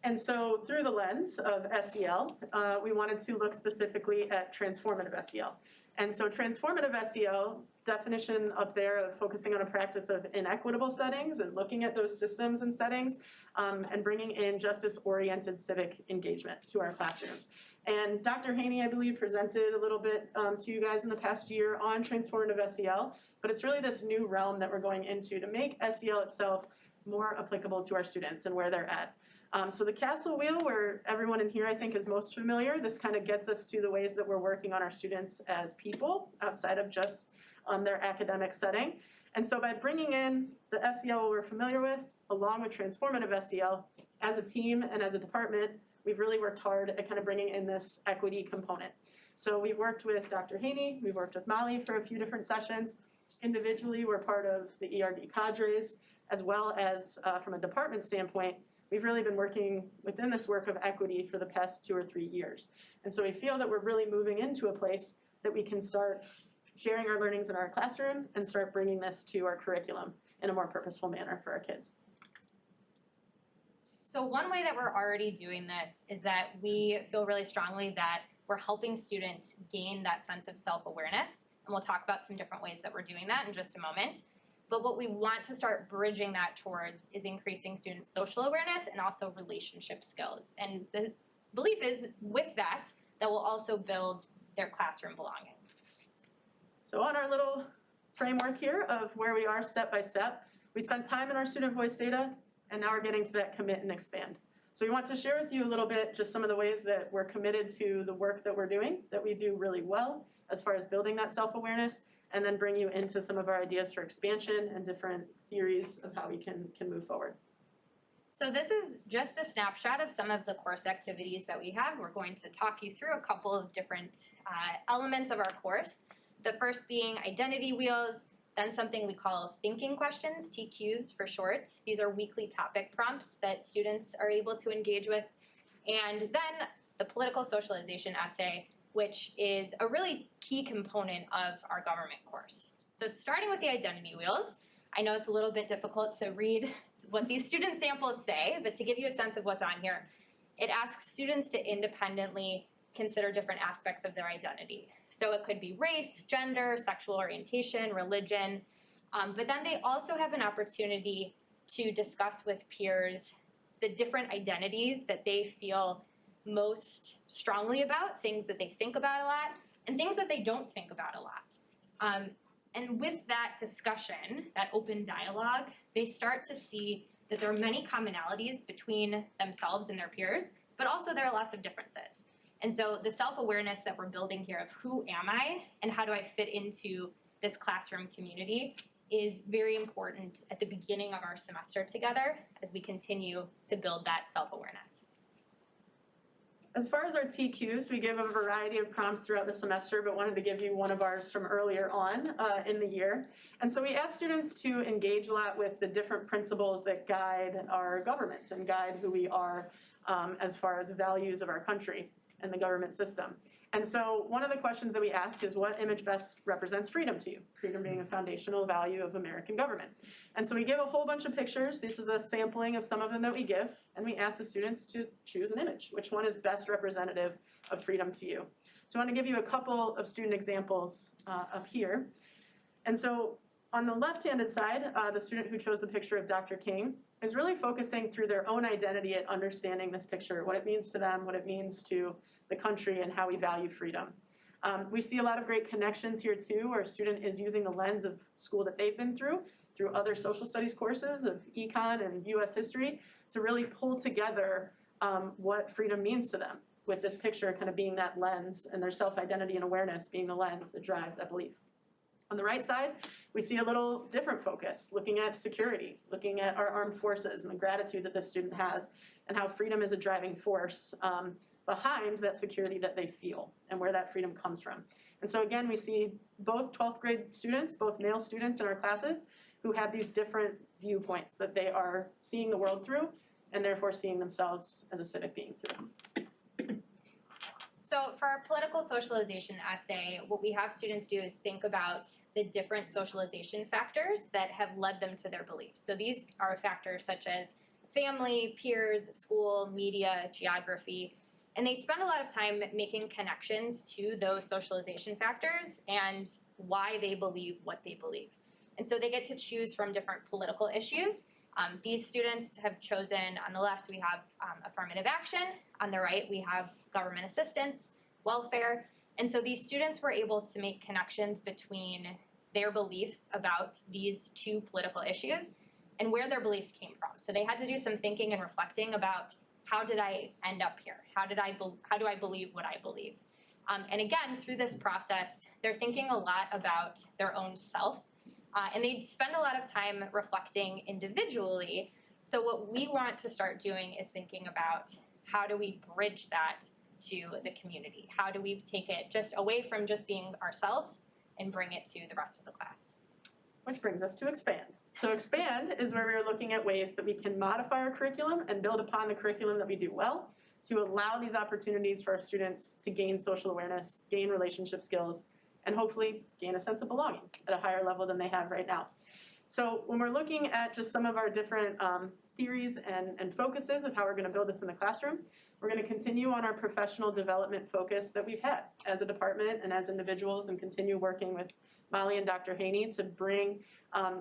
And so through the lens of SEL, we wanted to look specifically at transformative SEL. And so transformative SEL, definition up there of focusing on a practice of inequitable settings and looking at those systems and settings and bringing in justice-oriented civic engagement to our classrooms. And Dr. Haney, I believe, presented a little bit to you guys in the past year on transformative SEL, but it's really this new realm that we're going into to make SEL itself more applicable to our students and where they're at. So the castle wheel, where everyone in here I think is most familiar, this kind of gets us to the ways that we're working on our students as people outside of just their academic setting. And so by bringing in the SEL we're familiar with, along with transformative SEL, as a team and as a department, we've really worked hard at kind of bringing in this equity component. So we've worked with Dr. Haney, we've worked with Molly for a few different sessions. Individually, we're part of the ERD cadres, as well as from a department standpoint, we've really been working within this work of equity for the past 2 or 3 years. And so we feel that we're really moving into a place that we can start sharing our learnings in our classroom and start bringing this to our curriculum in a more purposeful manner for our kids. So one way that we're already doing this is that we feel really strongly that we're helping students gain that sense of self-awareness. And we'll talk about some different ways that we're doing that in just a moment. But what we want to start bridging that towards is increasing students' social awareness and also relationship skills. And the belief is with that, that will also build their classroom belonging. So on our little framework here of where we are step by step, we spent time in our student voice data, and now we're getting to that commit and expand. So we want to share with you a little bit just some of the ways that we're committed to the work that we're doing, that we do really well as far as building that self-awareness, and then bring you into some of our ideas for expansion and different theories of how we can move forward. So this is just a snapshot of some of the course activities that we have. We're going to talk you through a couple of different elements of our course. The first being identity wheels, then something we call thinking questions, TQs for short. These are weekly topic prompts that students are able to engage with. And then the political socialization essay, which is a really key component of our government course. So starting with the identity wheels, I know it's a little bit difficult to read what these student samples say, but to give you a sense of what's on here, it asks students to independently consider different aspects of their identity. So it could be race, gender, sexual orientation, religion, but then they also have an opportunity to discuss with peers the different identities that they feel most strongly about, things that they think about a lot, and things that they don't think about a lot. And with that discussion, that open dialogue, they start to see that there are many commonalities between themselves and their peers, but also there are lots of differences. And so the self-awareness that we're building here of who am I and how do I fit into this classroom community is very important at the beginning of our semester together as we continue to build that self-awareness. As far as our TQs, we give a variety of prompts throughout the semester, but wanted to give you one of ours from earlier on in the year. And so we asked students to engage a lot with the different principles that guide our government and guide who we are as far as values of our country and the government system. And so one of the questions that we ask is, what image best represents freedom to you? Freedom being a foundational value of American government. And so we give a whole bunch of pictures. This is a sampling of some of them that we give. And we ask the students to choose an image. Which one is best representative of freedom to you? So I want to give you a couple of student examples up here. And so on the left-handed side, the student who chose the picture of Dr. King is really focusing through their own identity at understanding this picture, what it means to them, what it means to the country, and how we value freedom. We see a lot of great connections here too, where a student is using the lens of school that they've been through other social studies courses of econ and US history, to really pull together what freedom means to them, with this picture kind of being that lens and their self-identity and awareness being the lens that drives that belief. On the right side, we see a little different focus, looking at security, looking at our armed forces and the gratitude that this student has, and how freedom is a driving force behind that security that they feel and where that freedom comes from. And so again, we see both 12th grade students, both male students in our classes, who have these different viewpoints that they are seeing the world through, and therefore seeing themselves as a civic being through. So for our political socialization essay, what we have students do is think about the different socialization factors that have led them to their beliefs. So these are factors such as family, peers, school, media, geography, and they spend a lot of time making connections to those socialization factors and why they believe what they believe. And so they get to choose from different political issues. These students have chosen, on the left we have affirmative action, on the right we have government assistance, welfare, and so these students were able to make connections between their beliefs about these two political issues and where their beliefs came from. So they had to do some thinking and reflecting about, how did I end up here? How do I believe what I believe? And again, through this process, they're thinking a lot about their own self, and they spend a lot of time reflecting individually. So what we want to start doing is thinking about, how do we bridge that to the community? How do we take it just away from just being ourselves and bring it to the rest of the class? Which brings us to expand. So expand is where we're looking at ways that we can modify our curriculum and build upon the curriculum that we do well to allow these opportunities for our students to gain social awareness, gain relationship skills, and hopefully gain a sense of belonging at a higher level than they have right now. So when we're looking at just some of our different theories and focuses of how we're going to build this in the classroom, we're going to continue on our professional development focus that we've had as a department and as individuals, and continue working with Molly and Dr. Haney to bring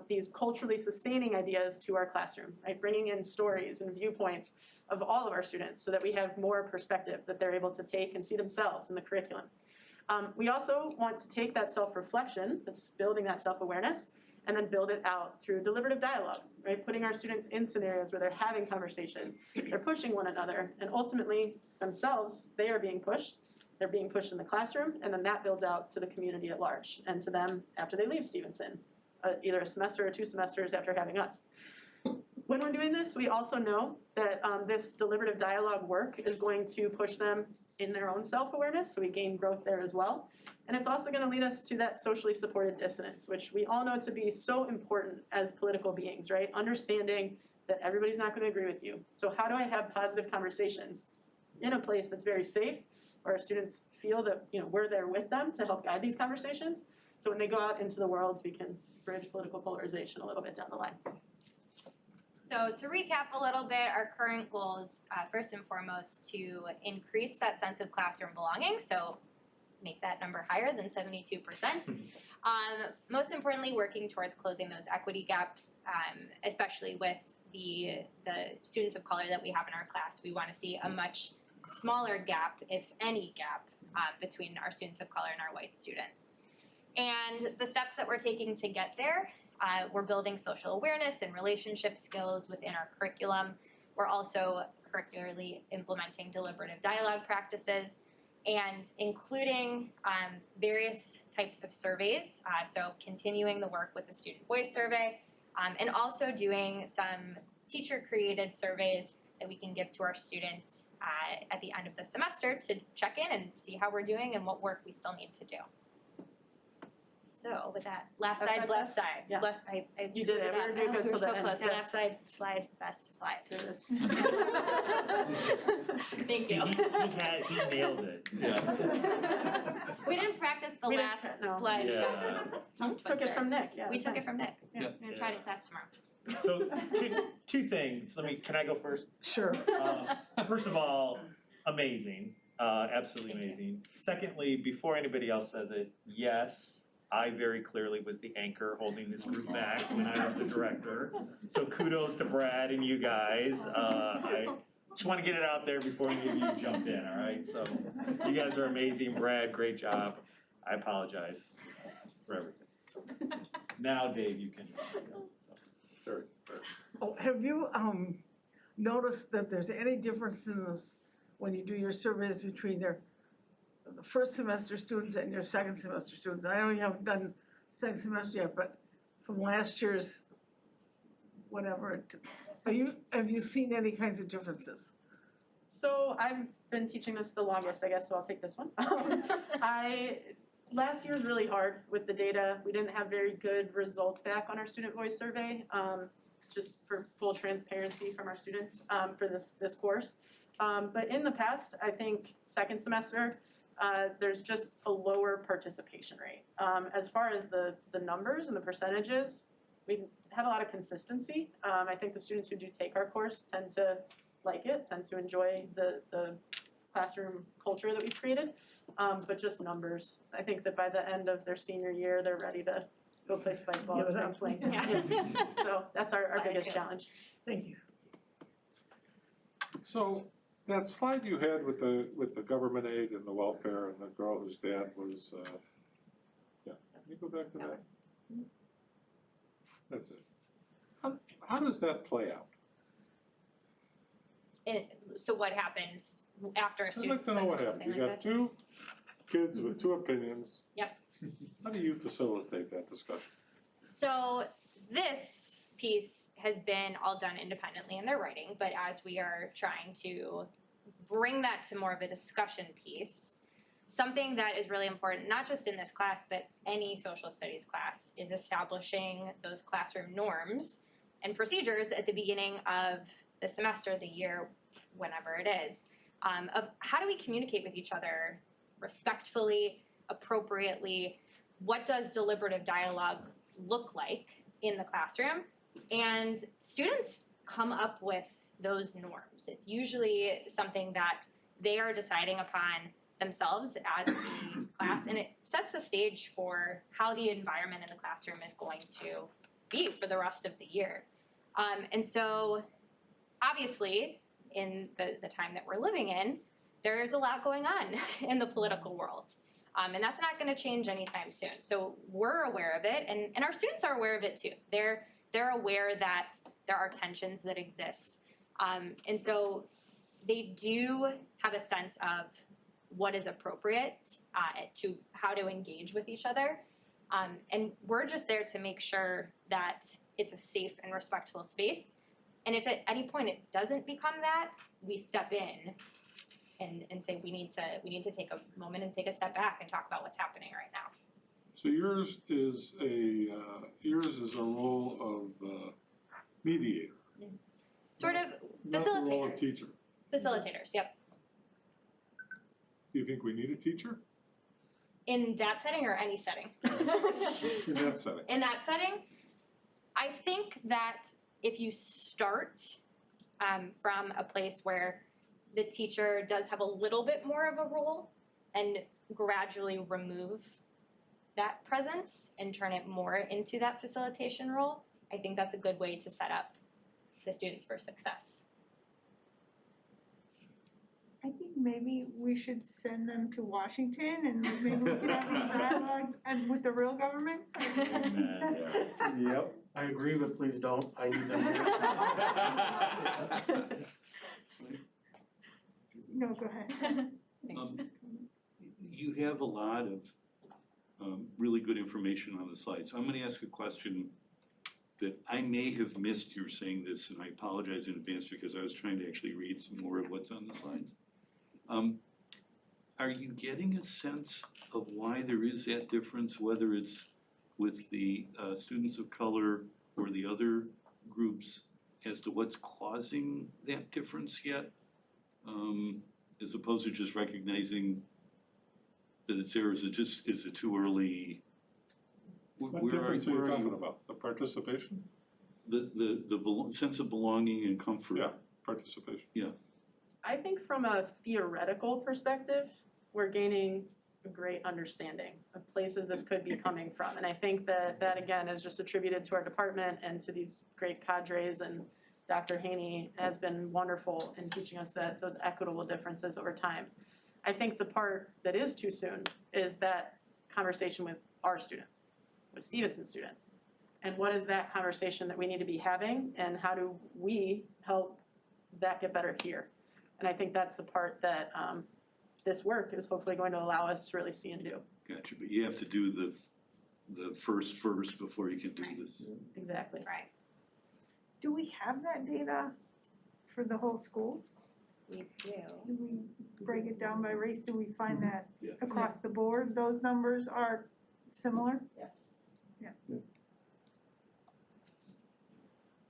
these culturally sustaining ideas to our classroom, right? Bringing in stories and viewpoints of all of our students so that we have more perspective that they're able to take and see themselves in the curriculum. We also want to take that self-reflection, that's building that self-awareness, and then build it out through deliberative dialogue, right? Putting our students in scenarios where they're having conversations, they're pushing one another, and ultimately themselves, they are being pushed. They're being pushed in the classroom, and then that builds out to the community at large and to them after they leave Stevenson, either a semester or 2 semesters after having us. when we're doing this, we also know that this deliberative dialogue work is going to push them in their own self-awareness, so we gain growth there as well. And it's also gonna lead us to that socially supported dissonance, which we all know to be so important as political beings, right? Understanding that everybody's not gonna agree with you. So how do I have positive conversations in a place that's very safe, where our students feel that, you know, we're there with them to help guide these conversations? So when they go out into the world, we can bridge political polarization a little bit down the line. So to recap a little bit, our current goals, first and foremost, to increase that sense of classroom belonging, so make that number higher than 72%. Most importantly, working towards closing those equity gaps, especially with the students of color that we have in our class. We want to see a much smaller gap, if any gap, between our students of color and our white students. And the steps that we're taking to get there, we're building social awareness and relationship skills within our curriculum. We're also curricularly implementing deliberative dialogue practices and including various types of surveys, so continuing the work with the student voice survey, and also doing some teacher-created surveys that we can give to our students at the end of the semester to check in and see how we're doing and what work we still need to do. So with that, last Last side, side, blessed side. Yeah. Blessed, I You screwed did it. up. We were good We till so the end, close. yeah. Last slide, slide, best slide. Here it is. Thank See, you. he nailed it. We didn't practice the We didn't last no. slide. Yeah. That's a tongue Took twister. it from Nick, yeah. We it's took it nice. from Nick. Yeah. We're gonna try it in class tomorrow. So two things, can I go first? Sure. First of all, amazing, absolutely Thank you. amazing. Secondly, before anybody else says it, yes, I very clearly was the anchor holding this group back when I was the director. So kudos to Brad and you guys. I just want to get it out there before any of you jump in, all right? So you guys are amazing. Brad, great job. I apologize for everything. So now, Dave, you can. Sure. Oh, have you noticed that there's any difference in this, when you do your surveys between the first semester students and your second semester students? I know you haven't done second semester yet, but from last year's whatever, have you seen any kinds of differences? So I've been teaching this the longest, I guess, so I'll take this one. Last year was really hard with the data. We didn't have very good results back on our student voice survey, just for full transparency from our students for this course. But in the past, I think second semester, there's just a lower participation rate. As far as the numbers and the percentages, we've had a lot of consistency. I think the students who do take our course tend to like it, tend to enjoy the classroom culture that we've created. But just numbers. I think that by the end of their senior year, they're ready to go play spike ball at spring fling. Yeah. So that's our biggest challenge. Thank you. So that slide you had with the government aid and the welfare and the girl whose dad was, yeah, can you go back to that? That's it. How does that play out? So what happens after a I'd student like to know says what happened. something You like got this? two kids with two opinions. Yep. How do you facilitate that discussion? So this piece has been all done independently in their writing, but as we are trying to bring that to more of a discussion piece, something that is really important, not just in this class, but any social studies class, is establishing those classroom norms and procedures at the beginning of the semester, the year, whenever it is, of how do we communicate with each other respectfully, appropriately. What does deliberative dialogue look like in the classroom? And students come up with those norms. It's usually something that they are deciding upon themselves as the class, and it sets the stage for how the environment in the classroom is going to be for the rest of the year. And so, obviously, in the time that we're living in, there's a lot going on in the political world. And that's not going to change anytime soon. So we're aware of it, and our students are aware of it too. They're aware that there are tensions that exist. And so they do have a sense of what is appropriate to how to engage with each other. And we're just there to make sure that it's a safe and respectful space. And if at any point it doesn't become that, we step in and say we need to take a moment and take a step back and talk about what's happening right now. So yours is a role of mediator. Sort of Not the role of facilitators. teacher. Facilitators, yep. Do you think we need a teacher In that setting or any setting? in that setting? In that setting, I think that if you start from a place where the teacher does have a little bit more of a role and gradually remove that presence and turn it more into that facilitation role, I think that's a good way to set up the students for success. I think maybe we should send them to Washington and maybe we can have these dialogues and with the real government. Yep, I agree, but please don't, I need them here. No, go ahead. You have a lot of really good information on the slides. I'm gonna ask a question that I may have missed you saying this, and I apologize in advance because I was trying to actually read some more of what's on the slides. Are you getting a sense of why there is that difference, whether it's with the students of color or the other groups, as to what's causing that difference yet? As opposed to just recognizing that it's there, is it too early? What difference are you talking about? The participation? The sense of belonging and comfort. Yeah, participation. I think from a theoretical perspective, we're gaining a great understanding of places this could be coming from. And I think that again is just attributed to our department and to these great cadres, and Dr. Haney has been wonderful in teaching us that those equitable differences over time. I think the part that is too soon is that conversation with our students, with Stevenson students. And what is that conversation that we need to be having, and how do we help that get better here? And I think that's the part that this work is hopefully going to allow us to really see and do. Gotcha, but you have to do the first before you can do this. Exactly. Right. Do we have that data for the whole school? We do. Do we break it down by race? Do we find that Yeah. across the board, those numbers are similar? Yes.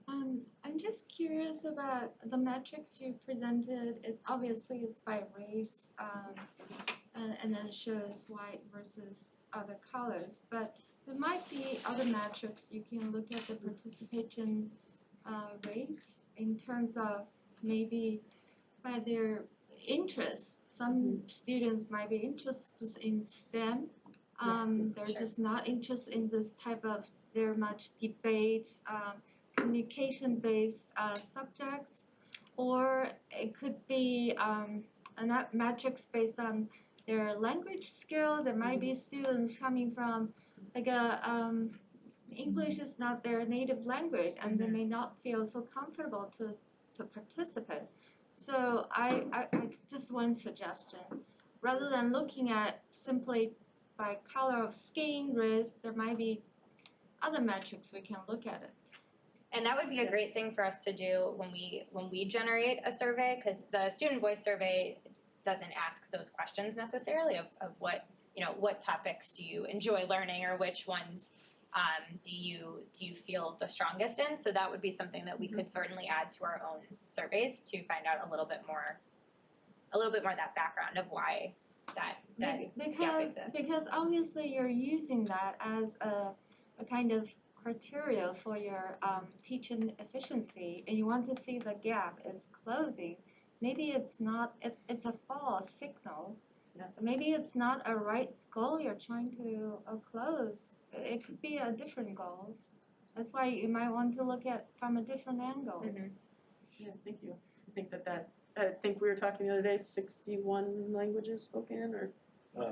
I'm just curious about the metrics you presented. It obviously is by race, and then shows white versus other colors. But there might be other metrics. You can look at the participation rate in terms of maybe by their interests. Some students might be interested in STEM. They're sure. just not interested in this type of very much debate, communication-based subjects, or it could be metrics based on their language skills. There might be students coming from like English is not their native language, and they may not feel so comfortable to participate. So I just one suggestion, rather than looking at simply by color of skin, race, there might be other metrics we can look at it. And that would be a great thing for us to do when we generate a survey, because the student voice survey doesn't ask those questions necessarily of what topics do you enjoy learning, or which ones do you feel the strongest in. So that would be something that we could certainly add to our own surveys to find out a little bit more that background of why that gap exists. Because obviously you're using that as a kind of criteria for your teaching efficiency, and you want to see the gap is closing. Maybe it's not, it's a false signal. Yeah. Maybe it's not a right goal you're trying to close. It could be a different goal. That's why you might want to look at from a different angle. Mhm. Yeah, thank you. I think we were talking the other day, 61 languages spoken, or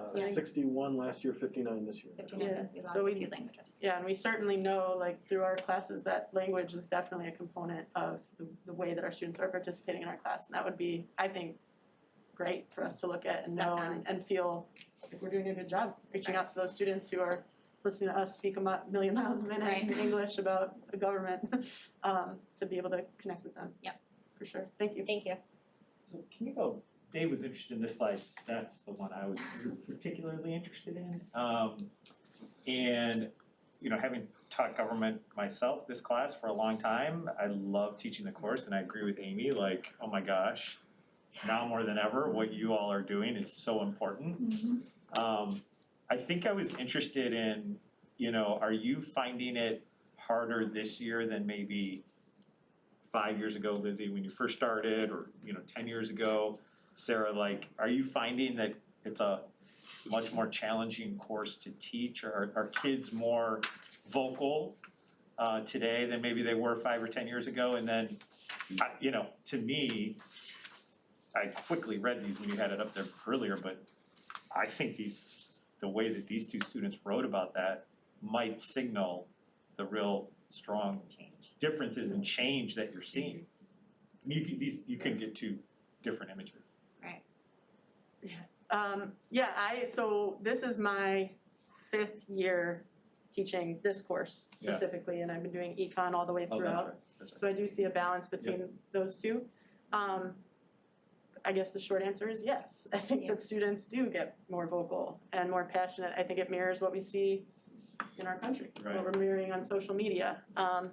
61 last year, 59 this year. 59, Yeah, we lost so a we- few languages. yeah, and we certainly know, like, through our classes, that language is definitely a component of the way that our students are participating in our class. And that would be, I think, great for us to look at and know Definitely. and feel like we're doing a good job reaching out to those students who are listening to us speak a million miles a minute in English about the government, to be able to connect with them. Yep. For sure. Thank you. Thank you. So can you go, Dave was interested in this slide, that's the one I was particularly interested in. And, you know, having taught government myself, this class for a long time, I love teaching the course, and I agree with Amy, like, oh my gosh, now more than ever, what you all are doing is so important. I think I was interested in, you know, are you finding it harder this year than maybe 5 years ago, Lizzie, when you first started, or, you know, 10 years ago? Sarah, like, are you finding that it's a much more challenging course to teach, or are kids more vocal today than maybe they were 5 or 10 years ago? And then, you know, to me, I quickly read these when you had it up there earlier, but I think the way that these two students wrote about that might signal the real strong differences and change that you're seeing. You can get two different images. So this is my 5th year teaching this course specifically, and I've been doing econ all the way throughout. That's right. So I do see a balance between those two. I guess the short answer is yes. I think that students do get more vocal and more passionate. I think it mirrors what we see in our country, what we're mirroring on social media. I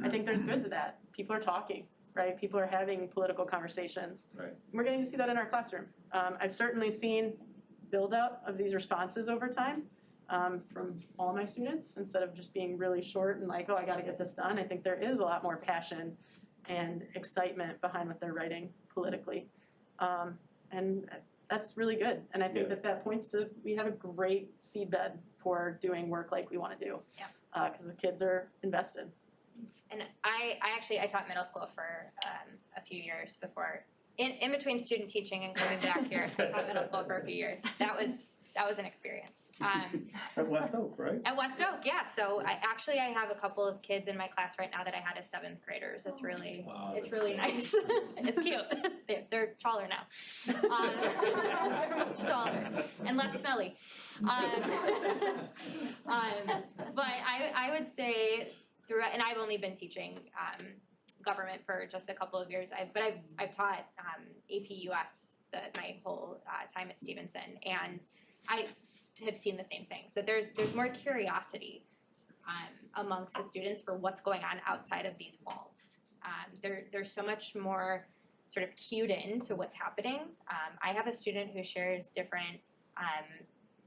think there's good to that. People are talking, right? People are having political conversations. Right. We're getting to see that in our classroom. I've certainly seen build-up of these responses over time from all my students, instead of just being really short and like, oh, I gotta get this done. I think there is a lot more passion and excitement behind what they're writing politically. And that's really good. And I think that points to, we have a great seedbed for doing work like we wanna do. Because the kids are invested. And I taught middle school for a few years before, in between student teaching and coming back here. I taught middle school for a few years. That was an experience. At West Oak, right? At West Oak, yeah. So I have a couple of kids in my class right now that I had as 7th graders. It's really nice. It's cute. They're taller now. They're much taller and less smelly. But I would say throughout, and I've only been teaching government for just a couple of years. I've taught AP US my whole time at Stevenson, and I have seen the same things, that there's more curiosity amongst the students for what's going on outside of these walls. There's so much more sort of cued in to what's happening. I have a student who shares different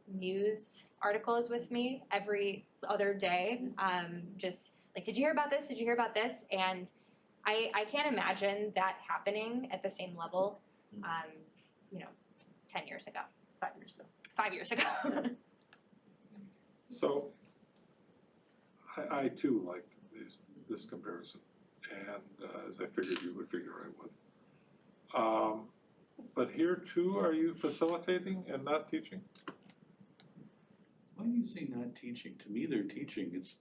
news articles with me every other day, just like, did you hear about this? Did you hear about this? And I can't imagine that happening at the same level, 10 years ago, 5 years ago. 5 years ago. So, I too liked this comparison, and as I figured you would figure I would. But here too, are you facilitating and not teaching? Why do you say not teaching? To me, they're teaching. It's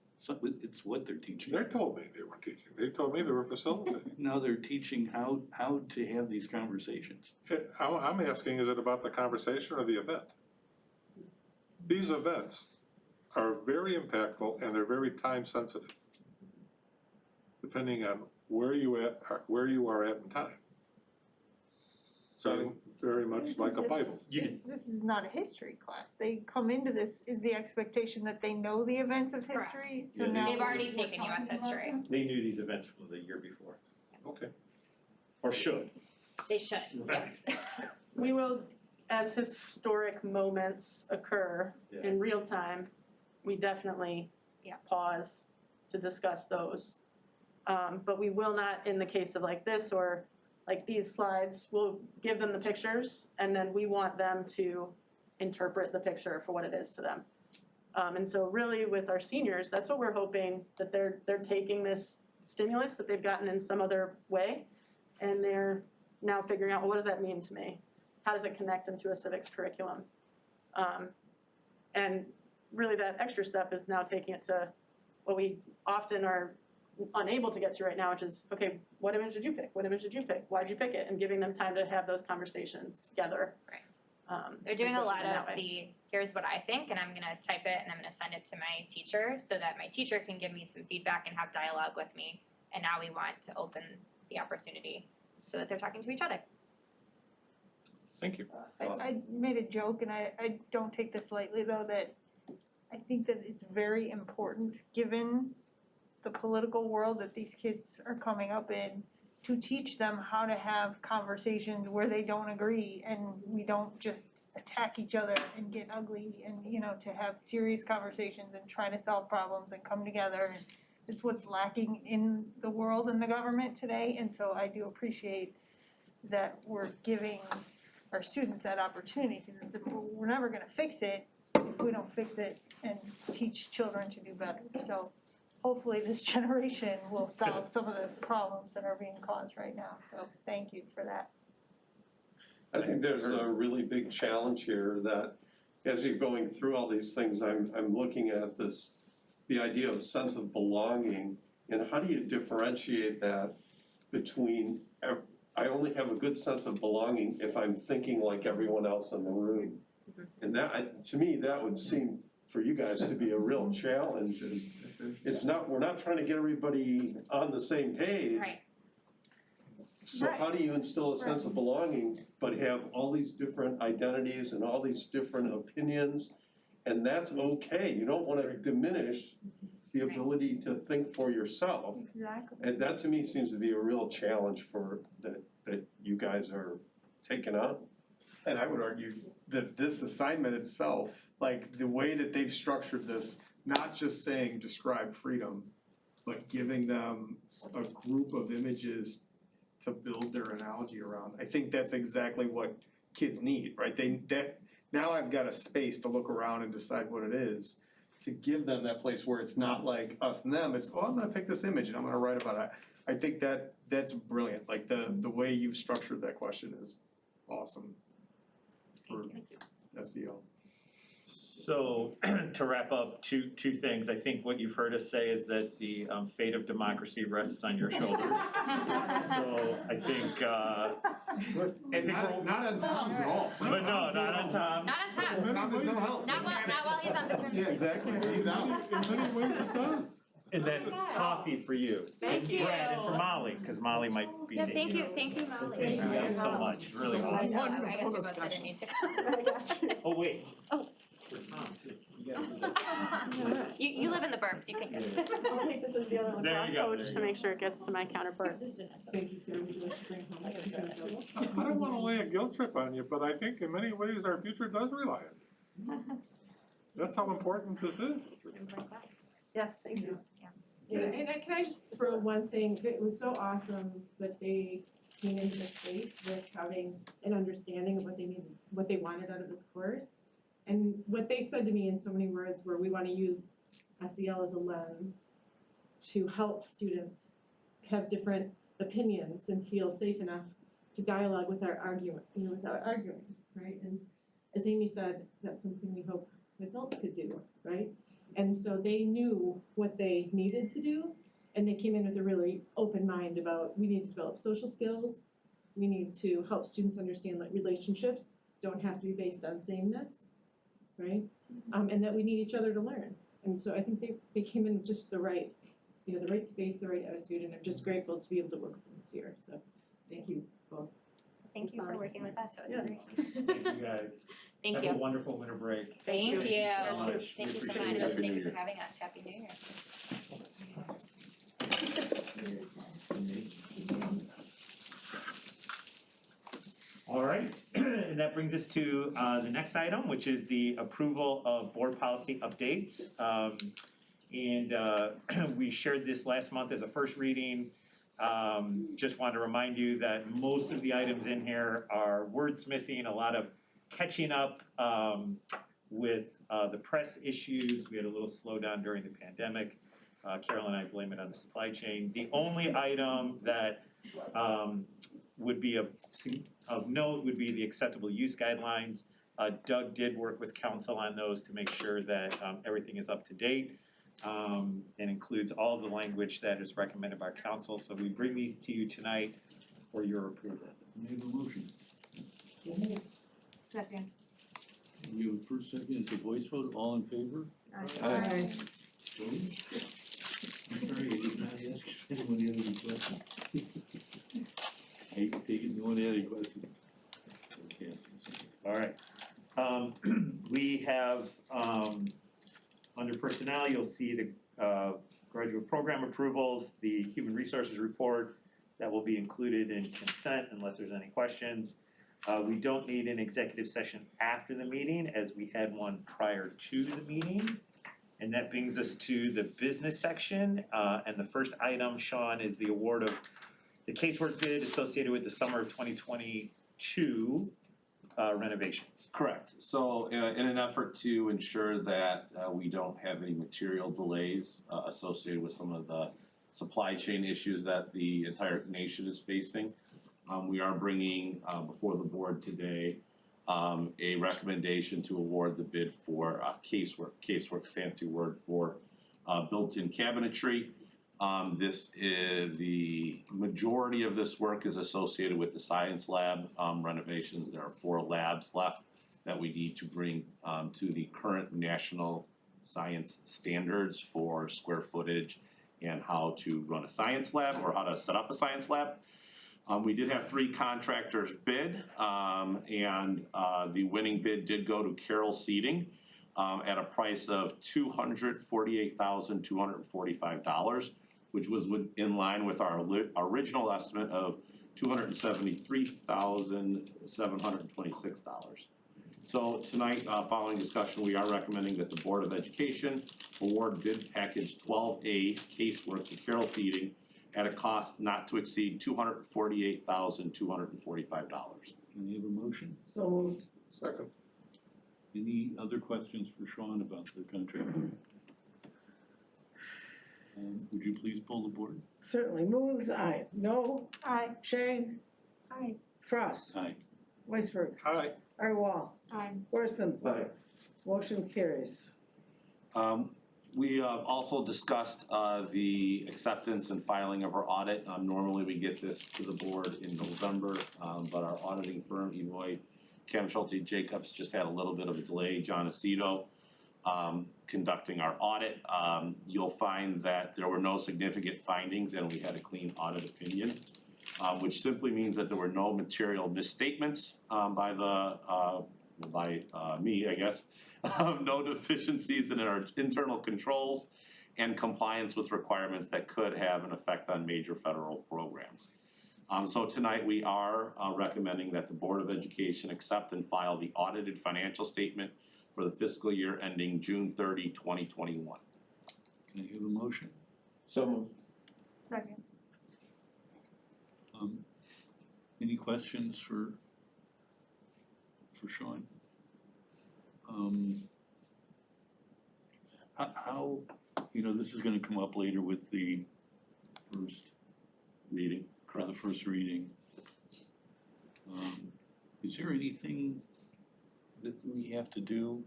what they're teaching. They told me they weren't teaching. They told me they were facilitating. Now they're teaching how to have these conversations. I'm asking, is it about the conversation or the event? These events are very impactful and they're very time sensitive, depending on where you are at in time. So very much like a Bible. This is not a history class. They come into this, is the expectation that they know the events of history? Correct. So now They've already we're taken talking US about history. them? They knew these events from the year before, Okay. or should. They should, yes. We will, as historic moments occur in real time, we definitely pause to discuss those. But we will not, in the case of like this or like these slides, we'll give them the pictures and then we want them to interpret the picture for what it is to them. And so really with our seniors, that's what we're hoping, that they're taking this stimulus that they've gotten in some other way and they're now figuring out, well, what does that mean to me? How does it connect into a civics curriculum? And really that extra step is now taking it to what we often are unable to get to right now, which is, okay, what image did you pick? What image did you pick? Why'd you pick it? And giving them time to have those conversations together. Right. They're doing a lot of the here's what I think, and I'm gonna type it and I'm gonna send it to my teacher so that my teacher can give me some feedback and have dialogue with me. And now we want to open the opportunity so that they're talking to each other. Thank you. I made a joke, and I don't take this lightly, though, that I think that it's very important, given the political world that these kids are coming up in, to teach them how to have conversations where they don't agree and we don't just attack each other and get ugly, and, you know, to have serious conversations and try to solve problems and come together. And it's what's lacking in the world and the government today, and so I do appreciate that we're giving our students that opportunity, because we're never gonna fix it if we don't fix it and teach children to do better. So hopefully this generation will solve some of the problems that are being caused right now, so thank you for that. I think there's a really big challenge here that as you're going through all these things, I'm looking at this, the idea of sense of belonging, and how do you differentiate that between, I only have a good sense of belonging if I'm thinking like everyone else in the room. And that, to me, that would seem for you guys to be a real challenge. It's not, we're not trying to get everybody on the same page. Right. So how do you instill a sense of belonging, but have all these different identities and all these different opinions? And that's okay. You don't want to diminish the ability to think for yourself. Exactly. And that to me seems to be a real challenge for that you guys are taking on. And I would argue that this assignment itself, like the way that they've structured this, not just saying describe freedom, but giving them a group of images to build their analogy around. I think that's exactly what kids need, right? Now I've got a space to look around and decide what it is, to give them that place where it's not like us and them, it's, oh, I'm gonna pick this image and I'm gonna write about it. I think that's brilliant, like the way you've structured that question is awesome for SEL. So to wrap up, two things. I think what you've heard us say is that the fate of democracy rests on your shoulders. So I think Not on Tom's at all. But no, not on Tom. Not on Tom. Tom is no help. Not while he's on paternity Yeah, leave. exactly, he's out. In many ways it does. And then coffee for you. Thank you. Brad, and for Molly, because Molly might be Yeah, taking thank you, Molly. Thank you guys so much, really I awesome. know, I guess we both didn't need to. Oh, wait. Oh. For Tom, too. You gotta do that. You live in the burbs, you can get it. I'll take this as the other one, There you go, Roscoe, there just you to go. make sure it gets to my counterpart. Thank you, Sarah. Would you like to bring home? I don't wanna lay a guilt trip on you, but I think in many ways our future does rely on it. That's how important this is. Yeah, thank you. Yeah, and can I just throw one thing, it was so awesome that they came into this space with having an understanding of what they needed, what they wanted out of this course. And what they said to me in so many words were, we wanna use SEL as a lens to help students have different opinions and feel safe enough to dialogue without arguing, right? And as Amy said, that's something we hope adults could do, right? And so they knew what they needed to do, and they came in with a really open mind about, we need to develop social skills, we need to help students understand that relationships don't have to be based on sameness, right? And that we need each other to learn. And so I think they came in with just the right, the right space, the right attitude, and I'm just grateful to be able to work with them this year, so thank you both. Thank you for working with us, it was Yeah. great. Thank you guys. Thank Have you. a wonderful winter break. Thank you. so much. Thank you so much. We appreciate it. Thank you for having us. Happy New Year. All right, and that brings us to the next item, which is the approval of board policy updates. And we shared this last month as a first reading. Just wanted to remind you that most of the items in here are wordsmithing, a lot of catching up with the press issues. We had a little slowdown during the pandemic. Carol and I blame it on the supply chain. The only item that would be of note would be the acceptable use guidelines. Doug did work with council on those to make sure that everything is up to date and includes all the language that is recommended by council. So we bring these to you tonight for your approval. Need a motion. Second. We have a first, second, it's a voice vote, all in favor? Aye. Opposed? I'm sorry, I did not ask if anyone had any questions. I take it no one had any questions. Okay. Alright, we have, under personnel, you'll see the, graduate program approvals, the human resources report that will be included in consent unless there's any questions. We don't need an executive session after the meeting as we had one prior to the meeting. And that brings us to the business section, and the first item, Sean, is the award of the casework bid associated with the summer of 2022 renovations. Correct. So in an effort to ensure that we don't have any material delays associated with some of the supply chain issues that the entire nation is facing, we are bringing before the board today a recommendation to award the bid for casework. Casework, fancy word for built-in cabinetry. This is the majority of this work is associated with the science lab renovations. There are 4 labs left that we need to bring to the current national science standards for square footage and how to run a science lab or how to set up a science lab. We did have 3 contractors bid, and the winning bid did go to Carroll Seating at a price of $248,245, which was in line with our original estimate of $273,726. So tonight, following discussion, we are recommending that the Board of Education award bid package 12A casework to Carroll Seating at a cost not to exceed $248,245. Can I have a motion? So moved. Second. Any other questions for Sean about the contract? Would you please pull the board? Certainly. Moon's aye. No? Aye. Shane? Aye. Frost? Aye. Weisberg? Aye. Arwal? Aye. Wilson? Aye. Motion carries. We also discussed the acceptance and filing of our audit. Normally we get this to the board in November, but our auditing firm, Eloy Cam Schulte Jacobs, just had a little bit of a delay. John Aceto conducting our audit. You'll find that there were no significant findings and we had a clean audit opinion, which simply means that there were no material misstatements by me, I guess. No deficiencies in our internal controls and compliance with requirements that could have an effect on major federal programs. So tonight we are recommending that the Board of Education accept and file the audited financial statement for the fiscal year ending June 30, 2021. Can I have a motion? So moved. Second. Any questions for Sean? How, this is gonna come up later with the first reading, for the first reading. Is there anything that we have to do?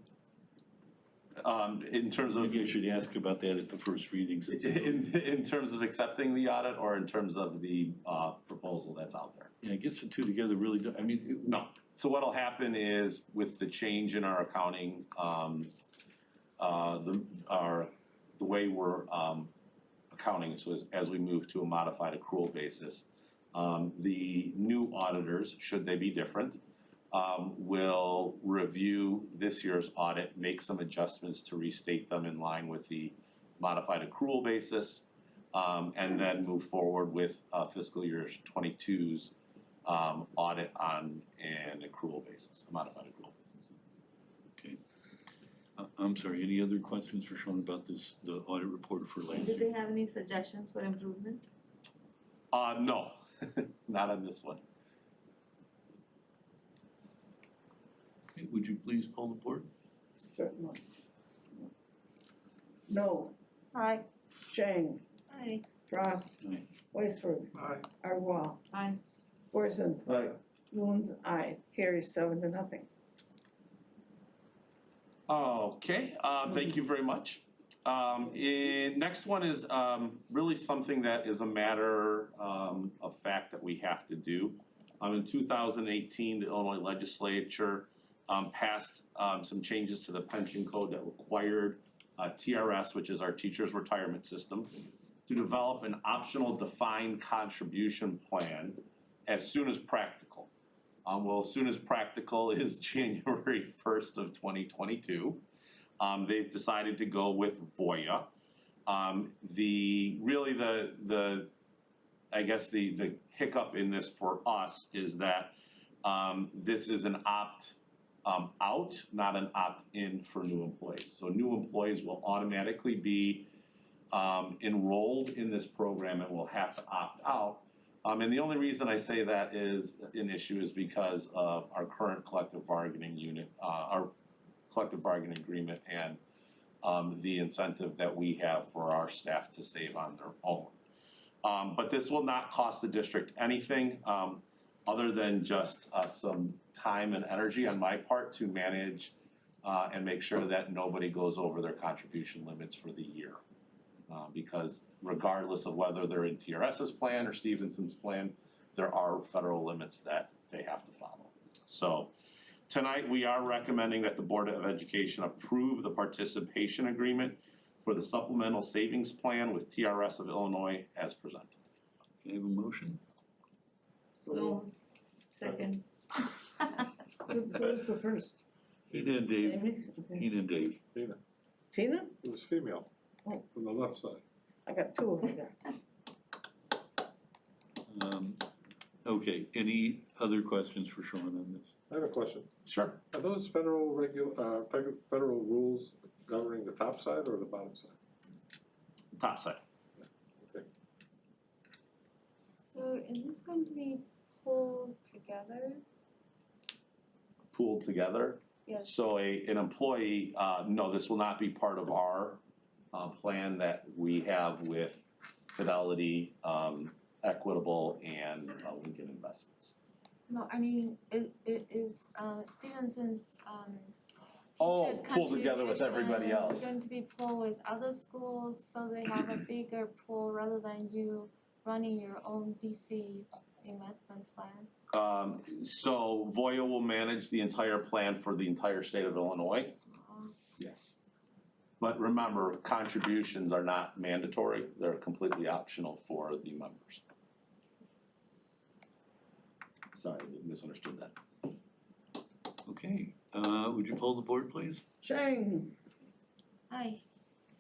In terms of, Maybe I should ask about that at the first readings. in terms of accepting the audit or in terms of the proposal that's out there? Yeah, I guess the two together really do, No. So what'll happen is with the change in our accounting, the way we're accounting, so as we move to a modified accrual basis, the new auditors, should they be different, will review this year's audit, make some adjustments to restate them in line with the modified accrual basis, and then move forward with fiscal year 22's audit on an accrual basis, a modified accrual basis. Okay. I'm sorry, any other questions for Sean about the audit report for last year? Did they have any suggestions for improvement? No, not on this one. Okay, would you please pull the board? Certainly. No. Aye. Shane? Aye. Frost? Aye. Weisberg? Aye. Arwal? Aye. Wilson? Aye. Moon's aye. Carries 7-0. Okay, thank you very much. Next one is really something that is a matter of fact that we have to do. In 2018, the Illinois legislature passed some changes to the pension code that required TRS, which is our teachers' retirement system, to develop an optional defined contribution plan as soon as practical. Well, as soon as practical is January 1st of 2022. They've decided to go with Voya. The hiccup in this for us is that this is an out, not an opt-in for new employees. So new employees will automatically be enrolled in this program and will have to opt out. And the only reason I say that is an issue is because of our current collective bargaining unit, our collective bargaining agreement and the incentive that we have for our staff to save on their own. But this will not cost the district anything other than just some time and energy on my part to manage and make sure that nobody goes over their contribution limits for the year. Because regardless of whether they're in TRS's plan or Stevenson's plan, there are federal limits that they have to follow. So tonight we are recommending that the Board of Education approve the participation agreement for the supplemental savings plan with TRS of Illinois as presented. Can I have a motion? So, second. Who's the first? Tina and Dave. Amy? Okay. Tina and Dave. Tina? It was female, Oh. from the left side. I got two over there. Okay, any other questions for Sean on this? I have a question. Sure. Are those federal rules governing the top side or the bottom side? Top side. Okay. So is this going to be pulled together? Pooled together. Yes. So an employee, no, this will not be part of our plan that we have with Fidelity, Equitable, and Lincoln Investments. No, I mean, it is Stevenson's Oh, teachers' pooled together with everybody contribution else. going to be pulled with other schools, so they have a bigger pool rather than you running your own DC investment plan. So Voya will manage the entire plan for the entire state of Illinois. Yes. But remember, contributions are not mandatory, they're completely optional for the members. Sorry, I misunderstood that. Okay, would you poll the board, please? Chang, Aye.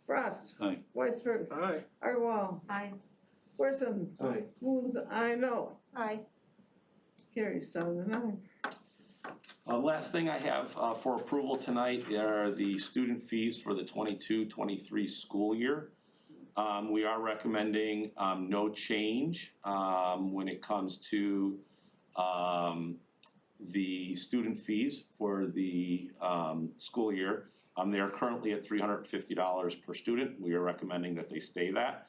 Frost, Aye. Weisberg, Aye. Arwell, Aye. Wilson, Aye. Moves, I know. Aye. Carries 7-9. Last thing I have for approval tonight are the student fees for the 22-23 school year. We are recommending no change when it comes to the student fees for the school year. They are currently at $350 per student. We are recommending that they stay that.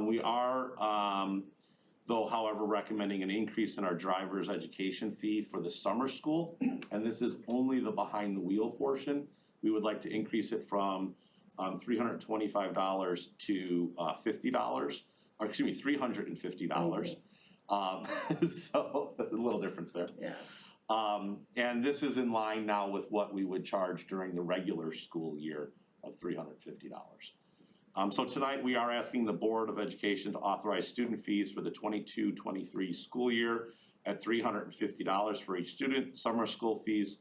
We are, though, however, recommending an increase in our driver's education fee for the summer school, and this is only the behind the wheel portion. We would like to increase it from $325 to $50, or excuse me, $350. So a little difference there. Yes. And this is in line now with what we would charge during the regular school year of $350. So tonight we are asking the Board of Education to authorize student fees for the 22-23 school year at $350 for each student. Summer school fees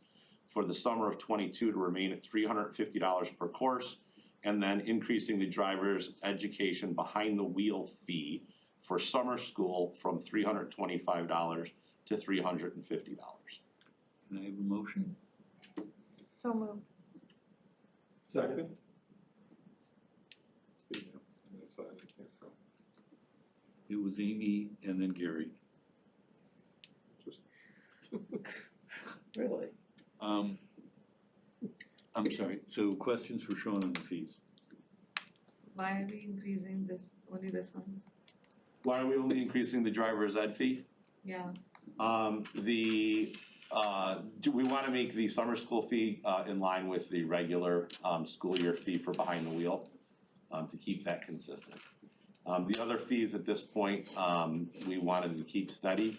for the summer of 22 to remain at $350 per course, and then increasing the driver's education behind the wheel fee for summer school from $325 to $350. Can I have a motion? So moved. Second. It's female, on that side, I can't tell. It was Amy and then Gary. Just, Really? I'm sorry, so questions for Sean on the fees? Why are we increasing this, only this one? Why are we only increasing the driver's ed fee? Yeah. Do we want to make the summer school fee in line with the regular school year fee for behind the wheel to keep that consistent? The other fees at this point, we wanted to keep steady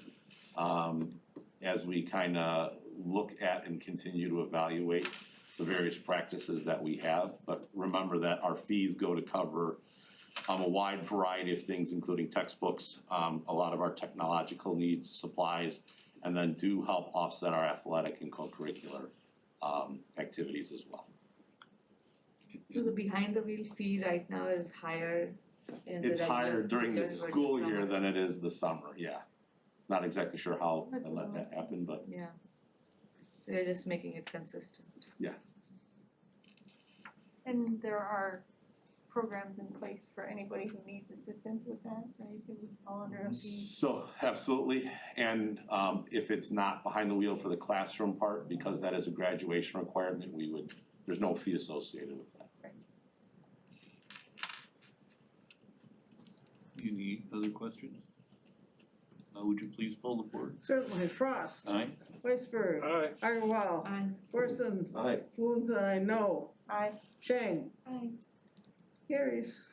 as we kind of look at and continue to evaluate the various practices that we have. But remember that our fees go to cover a wide variety of things, including textbooks, a lot of our technological needs, supplies, and then do help offset our athletic and co-curricular activities as well. So the behind the wheel fee right now is higher in the It's higher regular during the year versus school year summer? than it is the summer, yeah. Not exactly sure how I let that happen, but Yeah. So you're just making it consistent. And there are programs in place for anybody who needs assistance with that, right? It would fall under a fee. so absolutely. And if it's not behind the wheel for the classroom part, because that is a graduation requirement, there's no fee associated with that. Any other questions? Would you please poll the board? Certainly, Frost. Aye. Weisberg. Aye. Agrawal. Aye. Corson. Aye. Woods, I no. Aye. Chang. Aye. Carries.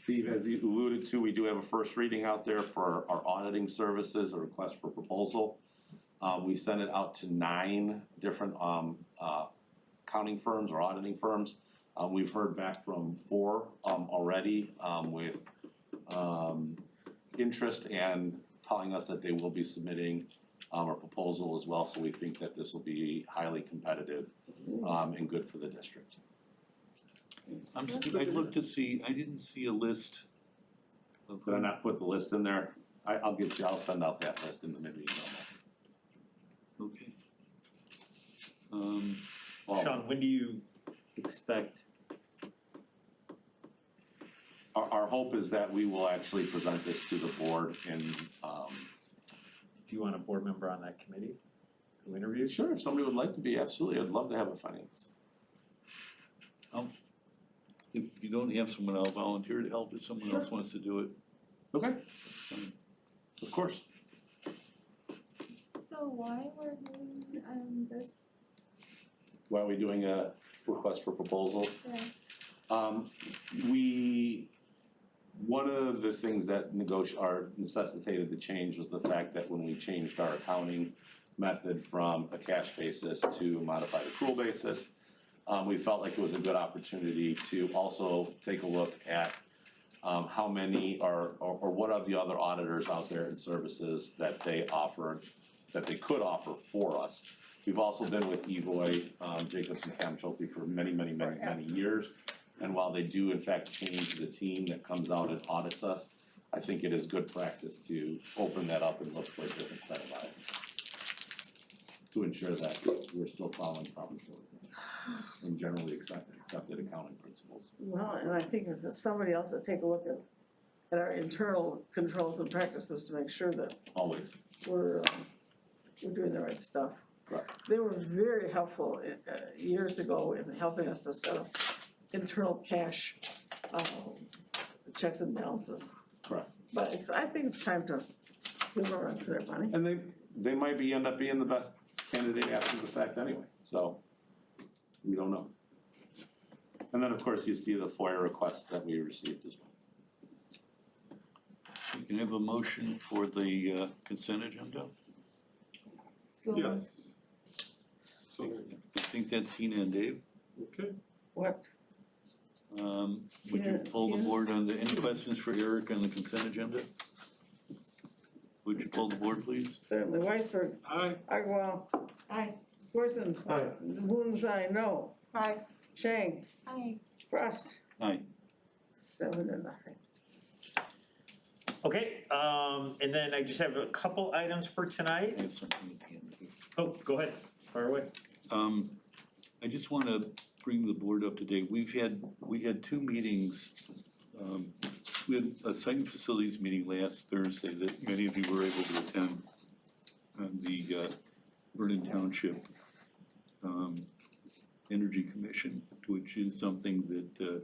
Steve, as you alluded to, we do have a first reading out there for our auditing services, a request for proposal. We sent it out to 9 different accounting firms or auditing firms. We've heard back from 4 already with interest and telling us that they will be submitting a proposal as well. So we think that this will be highly competitive and good for the district. I looked to see, I didn't see a list of. Did I not put the list in there? I'll send out that list in the mid-meeting. Okay. Sean, when do you expect? Our hope is that we will actually present this to the board and, Do you want a board member on that committee who interviews? sure, if somebody would like to be, absolutely, I'd love to have a finance. If you don't have someone, I'll volunteer to help if someone else wants to do it. Okay. Of course. So why we're doing this? Why are we doing a request for proposal? Yeah. One of the things that necessitated the change was the fact that when we changed our accounting method from a cash basis to a modified accrual basis, we felt like it was a good opportunity to also take a look at how many or what are the other auditors out there and services that they offered, that they could offer for us. We've also been with Evoy, Jacobson Camschulte for many years. And while they do in fact change the team that comes out and audits us, I think it is good practice to open that up and look for a different set of eyes to ensure that we're still following proper and generally accepted accounting principles. Well, and I think it's somebody else to take a look at our internal controls and practices to make sure that Always. we're doing the right stuff. Correct. They were very helpful years ago in helping us to set up internal cash checks and balances. Correct. But I think it's time to give them a run for their money. And they might end up being the best candidate after the fact anyway, so we don't know. And then, of course, you see the FOIA requests that we received as well. You can have a motion for the consent agenda. Yes. So, I think that's Tina and Dave. okay. What? Would you poll the board on any questions for Eric on the consent agenda? Would you poll the board, please? Certainly, Weisberg. Aye. Agrawal. Aye. Corson. Aye. Woods, I no. Aye. Chang. Aye. Frost. Aye. 7-0. Okay, and then I just have a couple items for tonight. I have something at the end. Oh, go ahead, fire away. I just want to bring the board up to date. We had 2 meetings. We had a site and facilities meeting last Thursday that many of you were able to attend on the Vernon Township Energy Commission, which is something that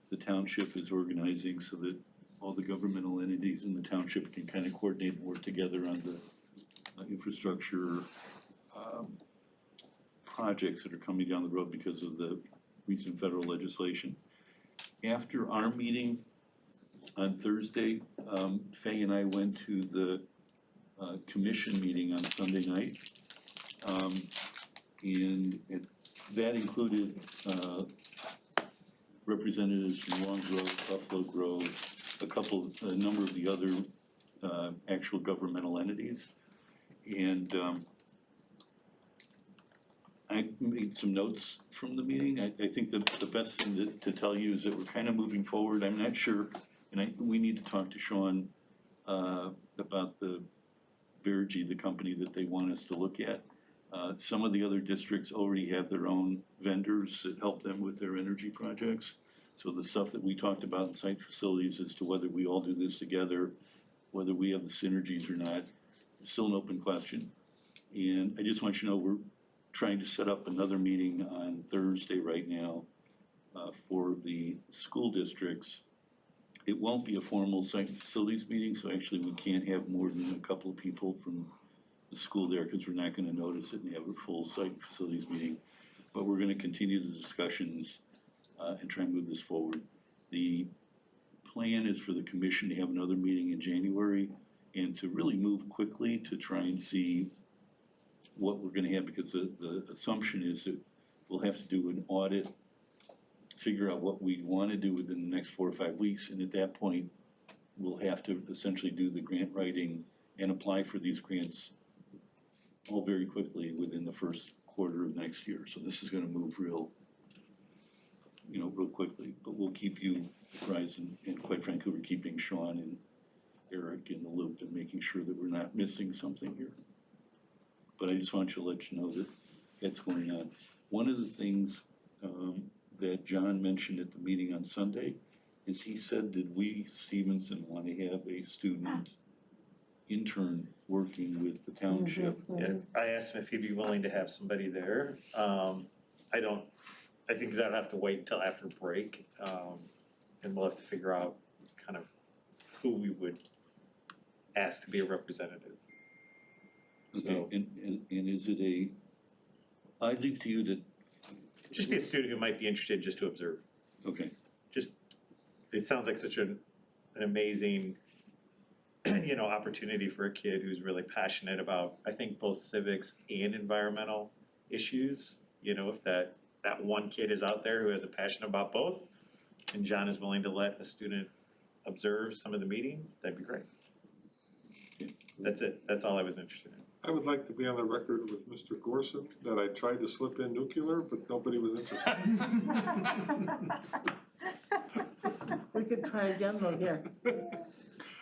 the township is organizing so that all the governmental entities in the township can kind of coordinate and work together on the infrastructure projects that are coming down the road because of the recent federal legislation. After our meeting on Thursday, Faye and I went to the commission meeting on Sunday night. That included representatives from Long Grove, Buffalo Grove, a number of the other actual governmental entities. And I made some notes from the meeting. I think the best thing to tell you is that we're kind of moving forward. I'm not sure, and we need to talk to Sean about the Vergy, the company that they want us to look at. Some of the other districts already have their own vendors that help them with their energy projects. So the stuff that we talked about in site facilities as to whether we all do this together, whether we have the synergies or not, is still an open question. And I just want you to know we're trying to set up another meeting on Thursday right now for the school districts. It won't be a formal site facilities meeting, so actually we can't have more than a couple of people from the school there because we're not going to notice it and have a full site facilities meeting. But we're going to continue the discussions and try and move this forward. The plan is for the commission to have another meeting in January and to really move quickly to try and see what we're gonna have, because the assumption is that we'll have to do an audit, figure out what we wanna do within the next 4 or 5 weeks, and at that point, we'll have to essentially do the grant writing and apply for these grants all very quickly within the first quarter of next year. So this is gonna move real quickly, but we'll keep you apprised, and quite frankly, we're keeping Sean and Eric in the loop and making sure that we're not missing something here. But I just want to let you know that that's going on. One of the things that John mentioned at the meeting on Sunday is he said, did we, Stevenson, want to have a student intern working with the township? Yeah, I asked him if he'd be willing to have somebody there. I think that'll have to wait until after break, and we'll have to figure out kind of who we would ask to be a representative. Okay, and is it I leave to you to. Just be a student who might be interested just to observe. Okay. It sounds like such an amazing, opportunity for a kid who's really passionate about, I think, both civics and environmental issues. If that one kid is out there who has a passion about both, and John is willing to let a student observe some of the meetings, that'd be great. That's it. That's all I was interested in. I would like to be on the record with Mr. Gorson that I tried to slip in nuclear, but nobody was interested. We could try again though, yeah.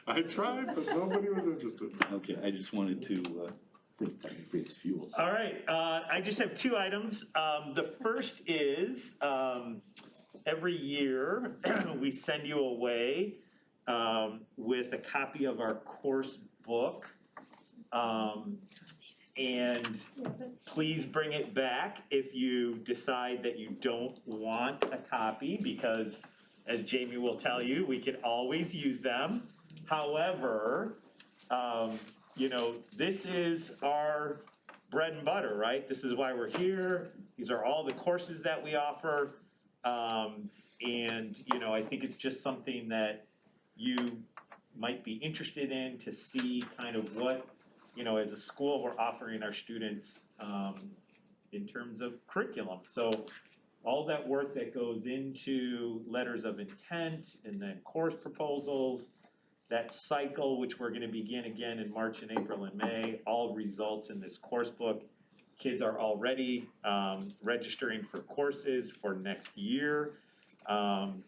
I tried, but nobody was interested. Okay, I just wanted to. Technically, it's fuels. All right, I just have 2 items. The first is every year we send you away with a copy of our course book. And please bring it back if you decide that you don't want a copy, because as Jamie will tell you, we can always use them. However, this is our bread and butter, right? This is why we're here. These are all the courses that we offer. And I think it's just something that you might be interested in to see kind of what, as a school, we're offering our students in terms of curriculum. So all that work that goes into letters of intent and then course proposals, that cycle, which we're gonna begin again in March and April and May, all results in this course book. Kids are already registering for courses for next year. And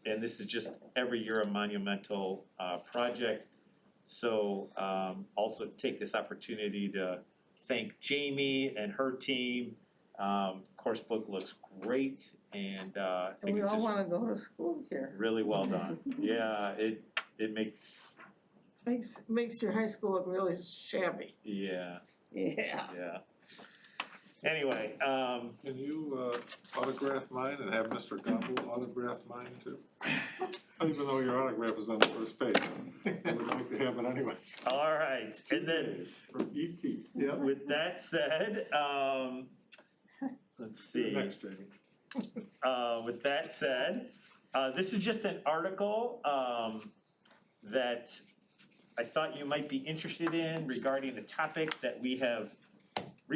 this is just every year a monumental project. So also take this opportunity to thank Jamie and her team. Course book looks great, and I think We it's all just wanna go to school here. really well done. Yeah, it makes, Makes your high school look really shabby. yeah, Yeah. Anyway, Can you autograph mine and have Mr. Gobble autograph mine too? Even though your autograph is on the first page, I would like to have it anyway. all right, and then From E.T. Yeah. with that said, let's see. Next, Jamie. With that said, this is just an article that I thought you might be interested in regarding a topic that we have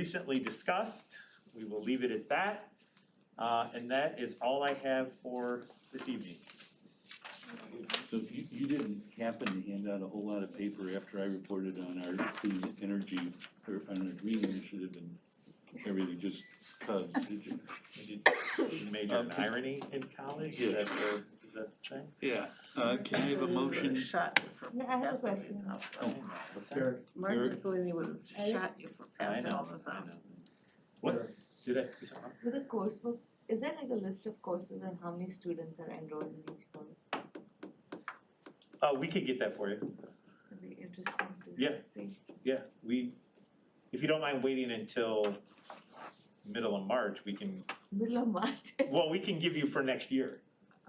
recently discussed. We will leave it at that. And that is all I have for this evening. So you didn't happen to hand out a whole lot of paper after I reported on our clean energy, or on our green initiative and everything, just cause, did you? You majored in irony in college, is that the thing? Yeah, can I have a motion? Shot you for Yeah, I have a passing question. these out. Oh, what's that? Eric, Martin Eric? Nicolini would have shot you for I passing all know, this I out. know. What, did I, you saw? With the course book, is there like a list of courses and how many students are enrolled in each course? We could get that for you. It'd be interesting to Yeah. see. Yeah, if you don't mind waiting until middle of March, we can, Middle of March. well, we can give you for next year.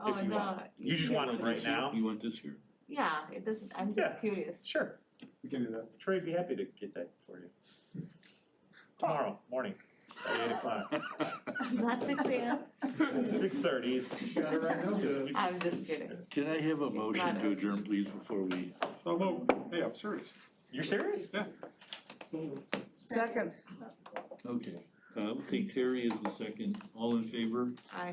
Oh, you no. want. You just want it right now? You want this year? Yeah, it doesn't, I'm Yeah. just curious. Sure. we can do that. Troy'd be happy to get that for you. Tomorrow morning, at 8 o'clock. Not 6 AM? 6:30 is. Got it right now. I'm just kidding. Can I have a It's motion not to adjourn, please, before we? Oh, no, hey, I'm serious. You're serious? Yeah. Second. Okay, we'll take Terry as the second, all in favor? I.